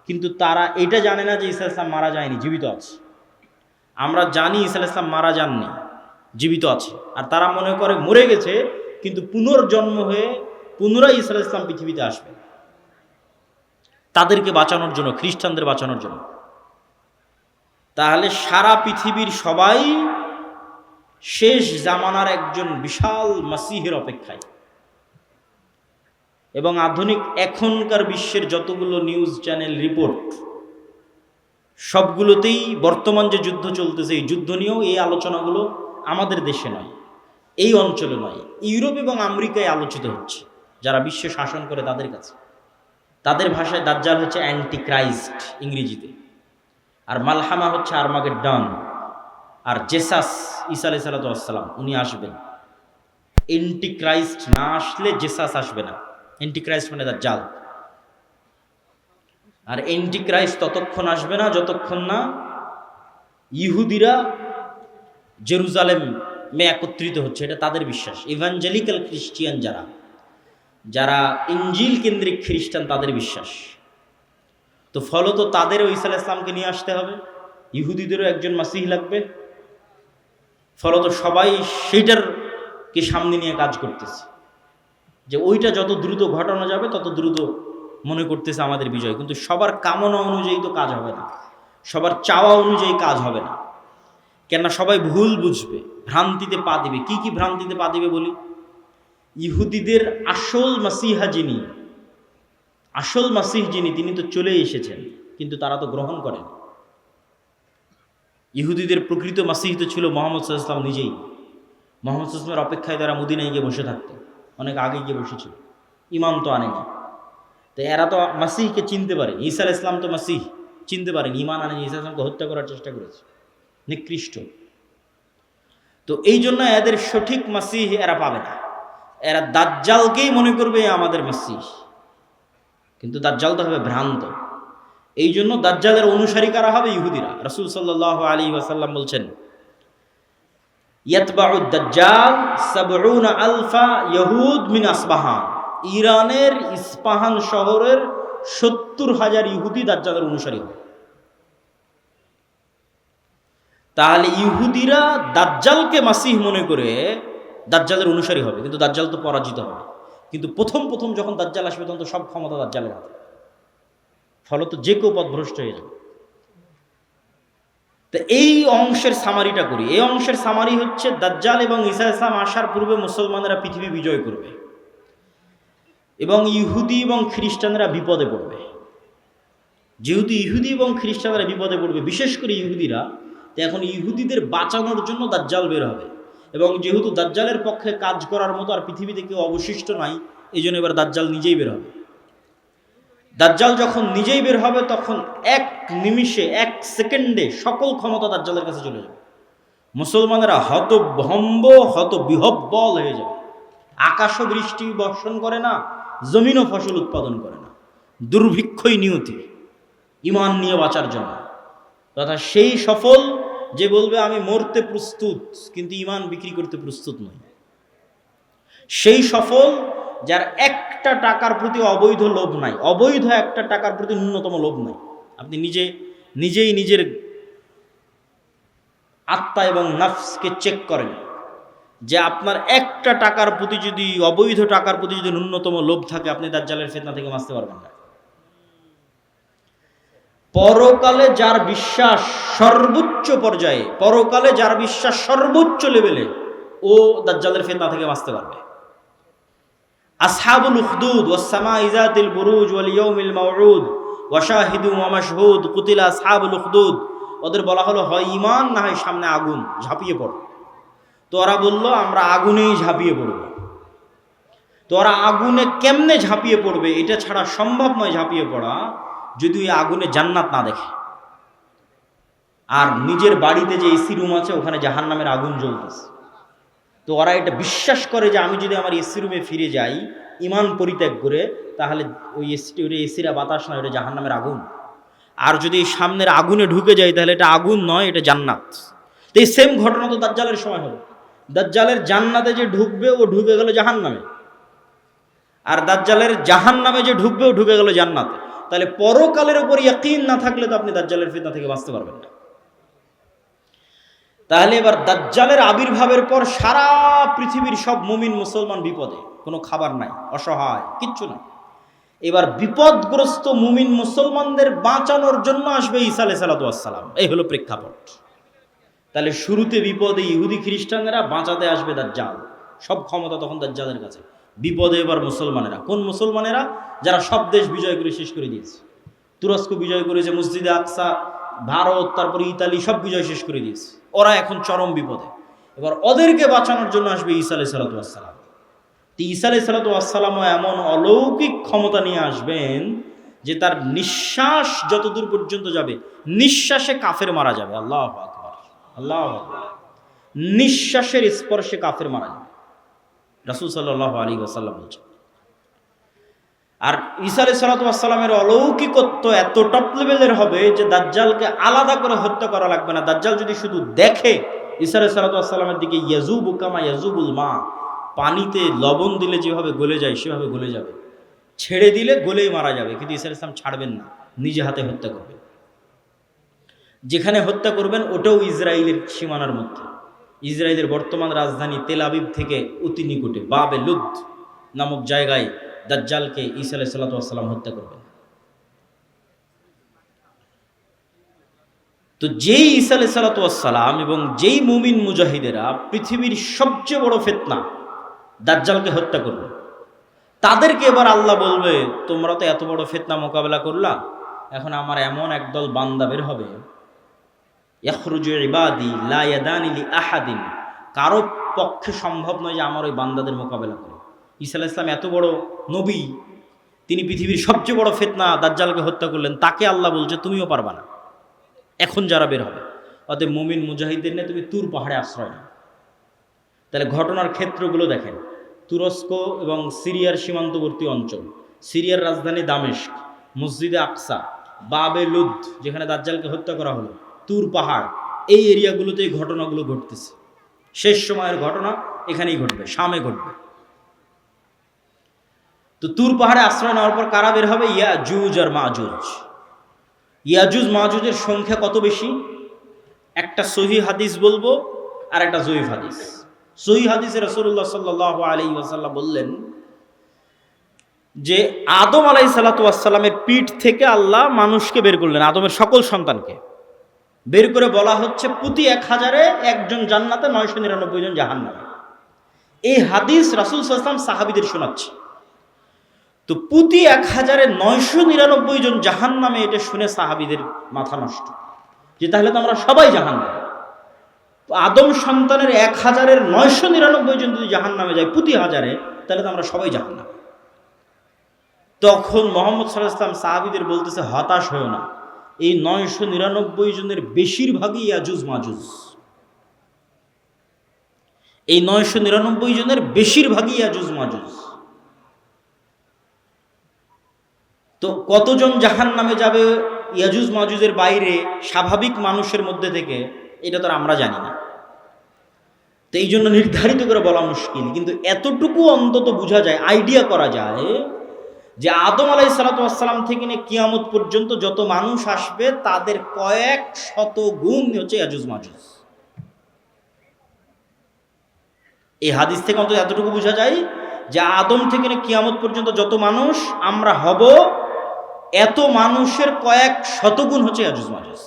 কিন্তু তারা এটা জানে না যে ঈসা আলাইহিস সালাম মারা যায়নি, জীবিত আছে। আমরা জানি ঈসা আলাইহিস সালাম মারা যাননি, জীবিত আছে। আর তারা মনে করে মরে গেছে, কিন্তু পুনর্জন্ম হয়ে পুনরায় ঈসা আলাইহিস সালাম পৃথিবীতে আসবে তাদেরকে বাঁচানোর জন্য, খ্রিস্টানদের বাঁচানোর জন্য। তাহলে সারা পৃথিবীর সবাই শেষ জামানার একজন বিশাল মাসিহের অপেক্ষায়। এবং আধুনিক এখনকার বিশ্বের যতগুলো নিউজ চ্যানেল রিপোর্ট, সবগুলোতেই বর্তমান যে যুদ্ধ চলতেছে, এই যুদ্ধ নিয়েও এই আলোচনাগুলো আমাদের দেশে নয়, এই অঞ্চলে নয়, ইউরোপ এবং আমেরিকায় আলোচিত হচ্ছে। যারা বিশ্ব শাসন করে তাদের কাছে, তাদের ভাষায় দাজ্জাল হচ্ছে অ্যান্টি ক্রাইস্ট ইংরেজিতে, আর মালহামা হচ্ছে আর্মাগেড্ডন, আর জেসাস ঈসা আলাইহিস সালাম উনি আসবেন। অ্যান্টি ক্রাইস্ট না আসলে জেসাস আসবে না। অ্যান্টি ক্রাইস্ট মানে দাজ্জাল। আর অ্যান্টি ক্রাইস্ট ততক্ষণ আসবে না যতক্ষণ না ইহুদিরা জেরুজালেমে একত্রিত হচ্ছে, এটা তাদের বিশ্বাস। ইভাঞ্জেলিক্যাল খ্রিস্টিয়ান যারা, যারা ইঞ্জিল কেন্দ্রিক খ্রিস্টান, তাদের বিশ্বাস। তো ফলত তাদেরও ঈসা আলাইহিস সালামকে নিয়ে আসতে হবে, ইহুদিদেরও একজন মাসিহ লাগবে। ফলত সবাই সেইটারকে সামনে নিয়ে কাজ করতেছে, যে ওইটা যত দ্রুত ঘটানো যাবে তত দ্রুত মনে করতেছে আমাদের বিজয়। কিন্তু সবার কামনা অনুযায়ী তো কাজ হবে না, সবার চাওয়া অনুযায়ী কাজ হবে না। কেননা সবাই ভুল বুঝবে, ভ্রান্তিতে পা দিবে। কি কি ভ্রান্তিতে পা দিবে বলি? ইহুদিদের আসল মাসিহা যিনি, আসল মাসিহ যিনি, তিনি তো চলে এসেছেন, কিন্তু তারা তো গ্রহণ করেন। ইহুদিদের প্রকৃত মাসিহ তো ছিল মুহাম্মদ সাল্লাল্লাহু আলাইহি ওয়াসাল্লাম নিজেই। মুহাম্মদ সাল্লাল্লাহু আলাইহি ওয়াসাল্লামের অপেক্ষায় তারা মদিনায় গিয়ে বসে থাকতো, অনেক আগে গিয়ে বসেছিল, ইমান তো আনেনি। তো এরা তো মাসিহকে চিনতে পারে, ঈসা আলাইহিস সালাম তো মাসিহ চিনতে পারেন, ইমান আনেনি, ঈসা আলাইহিস সালামকে হত্যা করার চেষ্টা করেছে, নিকৃষ্ট। তো এই জন্য এদের সঠিক মাসিহ এরা পাবে না, এরা দাজ্জালকেই মনে করবে আমাদের মাসিহ, কিন্তু দাজ্জাল তো হবে ভ্রান্ত। এই জন্য দাজ্জালের অনুসারী কারা হবে? ইহুদিরা। রাসূল সাল্লাল্লাহু আলাইহি ওয়াসাল্লাম বলছেন, ইয়াতবাউদ দাজ্জাল ৭০ আলফা ইহুদ মিন আসবাহান। ইরানের ইস্পাহান শহরের ৭০,০০০ ইহুদি দাজ্জালের অনুসারী হবে। তাহলে ইহুদিরা দাজ্জালকে মাসিহ মনে করে দাজ্জালের অনুসারী হবে, কিন্তু দাজ্জাল তো পরাজিত হবে। কিন্তু প্রথম প্রথম যখন দাজ্জাল আসবে তখন তো সব ক্ষমতা দাজ্জালের হাতে, ফলত যে কেউ পথভ্রষ্ট হয়ে যাবে। তো এই অংশের সামারিটা করি। এই অংশের সামারি হচ্ছে, দাজ্জাল এবং ঈসা আলাইহিস সালাম আসার পূর্বে মুসলমানেরা পৃথিবী বিজয় করবে এবং ইহুদি এবং খ্রিস্টানরা বিপদে পড়বে। যেহেতু ইহুদি এবং খ্রিস্টানরা বিপদে পড়বে, বিশেষ করে ইহুদিরা, তো এখন ইহুদিদের বাঁচানোর জন্য দাজ্জাল বের হবে। এবং যেহেতু দাজ্জালের পক্ষে কাজ করার মতো আর পৃথিবীতে কেউ অবশিষ্ট নাই, এই জন্য এবার দাজ্জাল নিজেই বের হবে। দাজ্জাল যখন নিজেই বের হবে তখন এক নিমিষে, এক সেকেন্ডে সকল ক্ষমতা দাজ্জালের কাছে চলে যাবে। মুসলমানেরা হতভম্ব, হতবিহব্বল হয়ে যাবে। আকাশও বৃষ্টি বর্ষণ করে না, জমিনও ফসল উৎপাদন করে না, দুর্ভিক্ষই নিয়তি ইমান নিয়ে বাঁচার জন্য। তথা সেই সফল যে বলবে আমি মরতে প্রস্তুত কিন্তু ইমান বিক্রি করতে প্রস্তুত নই। সেই সফল যার একটা টাকার প্রতি অবৈধ লোভ নাই, অবৈধ একটা টাকার প্রতি ন্যূনতম লোভ নাই। আপনি নিজেই নিজের আত্মা এবং নাফসকে চেক করেন যে আপনার একটা টাকার প্রতি যদি, অবৈধ টাকার প্রতি যদি ন্যূনতম লোভ থাকে, আপনি দাজ্জালের ফিতনা থেকে বাঁচতে পারবেন না। পরকালে যার বিশ্বাস সর্বোচ্চ পর্যায়ে, পরকালে যার বিশ্বাস সর্বোচ্চ লেভেলে, ও দাজ্জালের ফিতনা থেকে বাঁচতে পারবে। আসহাবুল উখদুদ ওয়াস সামাই যাতিল বুরুজ ওয়াল ইয়াউমিল মাউউদ ওয়া শাহিদু ওয়া মাশহুদ কুতিলা আসহাবুল উখদুদ। ওদের বলা হলো হয় ঈমান না হয় সামনে আগুন, ঝাঁপিয়ে পড়ো। তো ওরা বলল আমরা আগুনেই ঝাঁপিয়ে পড়ব। তো ওরা আগুনে কেমনে ঝাঁপিয়ে পড়বে, এটা ছাড়া সম্ভব নয় ঝাঁপিয়ে পড়া, যদি ওই আগুনে জান্নাত না দেখে। আর নিজের বাড়িতে যে এসি রুম আছে ওখানে জাহান্নামের আগুন জ্বলতেছে। তো ওরা এটা বিশ্বাস করে যে আমি যদি আমার এসি রুমে ফিরে যাই ইমান পরিত্যাগ করে, তাহলে ওই এসিরা বাতাস নয়, ওটা জাহান্নামের আগুন। আর যদি সামনের আগুনে ঢুকে যায় তাহলে এটা আগুন নয়, এটা জান্নাত। তো এই সেম ঘটনা তো দাজ্জালের সময় হবে। দাজ্জালের জান্নাতে যে ঢুকবে ও ঢুকে গেল জাহান্নামে, আর দাজ্জালের জাহান্নামে যে ঢুকবে ও ঢুকে গেল জান্নাতে। তাহলে পরকালের উপর ইয়াকিন না থাকলে তো আপনি দাজ্জালের ফিতনা থেকে বাঁচতে পারবেন না। তাহলে এবার দাজ্জালের আবির্ভাবের পর সারা পৃথিবীর সব মুমিন মুসলমান বিপদে, কোনো খাবার নাই, অসহায়, কিচ্ছু নাই। এবার বিপদগ্রস্ত মুমিন মুসলমানদের বাঁচানোর জন্য আসবে ঈসা আলাইহিস সালাম। এই হলো প্রেক্ষাপট। তাহলে শুরুতে বিপদে ইহুদি খ্রিস্টানেরা, বাঁচাতে আসবে দাজ্জাল। সব ক্ষমতা তখন দাজ্জালের কাছে। বিপদে এবার মুসলমানেরা। কোন মুসলমানেরা? যারা সব দেশ বিজয় করে শেষ করে দিয়েছে। তুরস্ক বিজয় করেছে, মসজিদে আকসা, ভারত, তারপরে ইতালি, সব বিজয় শেষ করে দিয়েছে। ওরা এখন চরম বিপদে। এবার ওদেরকে বাঁচানোর জন্য আসবে ঈসা আলাইহিস সালাম। ঈসা আলাইহিস সালামও এমন অলৌকিক ক্ষমতা নিয়ে আসবেন যে তার নিঃশ্বাস যতদূর পর্যন্ত যাবে, নিঃশ্বাসে কাফের মারা যাবে। আল্লাহু আকবার, আল্লাহু আকবার। নিঃশ্বাসের স্পর্শে কাফের মারা যাবে, রাসূল সাল্লাল্লাহু আলাইহি ওয়াসাল্লাম বলছেন। আর ঈসা আলাইহিস সালামের অলৌকিকত্ব এত টপ লেভেলের হবে যে দাজ্জালকে আলাদা করে হত্যা করা লাগবে না। দাজ্জাল যদি শুধু দেখে ঈসা আলাইহিস সালামের দিকে, ইয়াজুবু কামা ইয়াজুবুল মা, পানিতে লবণ দিলে যেভাবে গলে যায় সেভাবে গলে যাবে, ছেড়ে দিলে গলেই মারা যাবে। কিন্তু ঈসা আলাইহিস সালাম ছাড়বেন না, নিজে হাতে হত্যা করবেন। যেখানে হত্যা করবেন ওটাও ইসরায়েলের সীমানার মধ্যে, ইসরায়েলের বর্তমান রাজধানী তেল আবিব থেকে অতি নিকটে বাবে লুদ নামক জায়গায় দাজ্জালকে ঈসা আলাইহিস সালাতু ওয়াস সালাম হত্যা করবেন। তো যেই ঈসা আলাইহিস সালাতু ওয়াস সালাম এবং যেই মুমিন মুজাহিদেরা পৃথিবীর সবচেয়ে বড় ফিতনা দাজ্জালকে হত্যা করবে, তাদেরকে এবার আল্লাহ বলবে, তোমরা তো এত বড় ফিতনা মোকাবেলা করলা, এখন আমার এমন একদল বান্দা বের হবে, ইয়াখরুজু ইবাদি লা ইয়াদানি লি আহাদিন, কারো পক্ষে সম্ভব নয় যে আমার ওই বান্দাদের মোকাবেলা করে। ঈসা আলাইহিস সালাম এত বড় নবী, তিনি পৃথিবীর সবচেয়ে বড় ফিতনা দাজ্জালকে হত্যা করলেন, তাকে আল্লাহ বলছে তুমিও পারবা না এখন যারা বের হবে। অতএব মুমিন মুজাহিদদের নিয়ে তুমি তুর পাহাড়ে আশ্রয় নাও। তাহলে ঘটনার ক্ষেত্রগুলো দেখেন, তুরস্ক এবং সিরিয়ার সীমান্তবর্তী অঞ্চল, সিরিয়ার রাজধানী দামেস্ক, মসজিদে আকসা, বাবে লুদ যেখানে দাজ্জালকে হত্যা করা হলো, তুর পাহাড়, এই এরিয়াগুলোতে এই ঘটনাগুলো ঘটতেছে। শেষ সময়ের ঘটনা এখানেই ঘটবে, শামে ঘটবে। তো তুর পাহাড়ে আশ্রয় নেওয়ার পর কারা বের হবে? ইয়াজুজ আর মাজুজ। ইয়াজুজ মাজুজের সংখ্যা কত বেশি? একটা সহিহ হাদিস বলবো আর একটা জয়ীফ হাদিস। সহিহ হাদিসে রাসূলুল্লাহ সাল্লাল্লাহু আলাইহি ওয়াসাল্লাম বললেন যে আদম আলাইহিস সালাতু ওয়াস সালামের পিঠ থেকে আল্লাহ মানুষকে বের করলেন, আদমের সকল সন্তানকে বের করে বলা হচ্ছে প্রতি 1000-এ একজন জান্নাতে, 999 জন জাহান্নামে। এই হাদিস রাসূল সাল্লাল্লাহু আলাইহি ওয়াসাল্লাম সাহাবীদের শোনাচ্ছে। তো প্রতি 1000-এ 999 জন জাহান্নামে, এটা শুনে সাহাবীদের মাথা নষ্ট, যে তাহলে তো আমরা সবাই জাহান্নামে। আদম সন্তানের 1000-এর 999 জন যদি জাহান্নামে যায় প্রতি 1000-এ, তাহলে তো আমরা সবাই জাহান্নামে। তখন মুহাম্মদ সাল্লাল্লাহু আলাইহি ওয়াসাল্লাম সাহাবীদের বলতেছে, হতাশ হয়ো না, এই 999 জনের বেশিরভাগই ইয়াজুজ মাজুজ। এই 999 জনের বেশিরভাগই ইয়াজুজ মাজুজ। তো কতজন জাহান্নামে যাবে ইয়াজুজ মাজুজের বাইরে স্বাভাবিক মানুষের মধ্যে থেকে, এটা তো আমরা জানি না। তো এই জন্য নির্ধারিত করে বলা মুশকিল, কিন্তু এতটুকু অন্তত বোঝা যায়, আইডিয়া করা যায় যে আদম আলাইহিস সালাতু ওয়াস সালাম থেকে নিয়ে কিয়ামত পর্যন্ত যত মানুষ আসবে তাদের কয়েক শত গুণ হচ্ছে ইয়াজুজ মাজুজ। এই হাদিস থেকে অন্তত এতটুকু বোঝা যায় যে আদম থেকে নিয়ে কিয়ামত পর্যন্ত যত মানুষ আমরা হব, এত মানুষের কয়েক শতগুণ হচ্ছে ইয়াজুজ মাজুজ।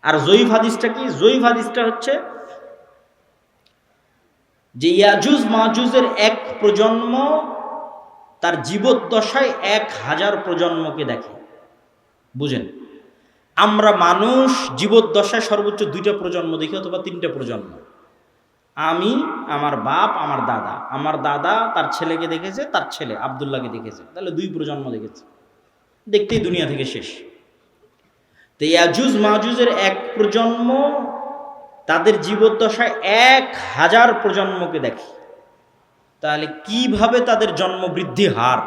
আর জয়ীফ হাদিসটা কি? জয়ীফ হাদিসটা হচ্ছে যে ইয়াজুজ মাজুজের এক প্রজন্ম তার জীবদ্দশায় 1000 প্রজন্মকে দেখে। বুঝেন, আমরা মানুষ জীবদ্দশায় সর্বোচ্চ 2টা প্রজন্ম দেখি অথবা 3টা প্রজন্ম। আমি, আমার বাপ, আমার দাদা, আমার দাদা তার ছেলেকে দেখেছে, তার ছেলে আব্দুল্লাহকে দেখেছে, তাহলে 2 প্রজন্ম দেখেছে, দেখতেই দুনিয়া থেকে শেষ। তো ইয়াজুজ মাজুজের এক প্রজন্ম তাদের জীবদ্দশায় 1000 প্রজন্মকে দেখে। তাহলে কিভাবে তাদের জন্ম বৃদ্ধি হার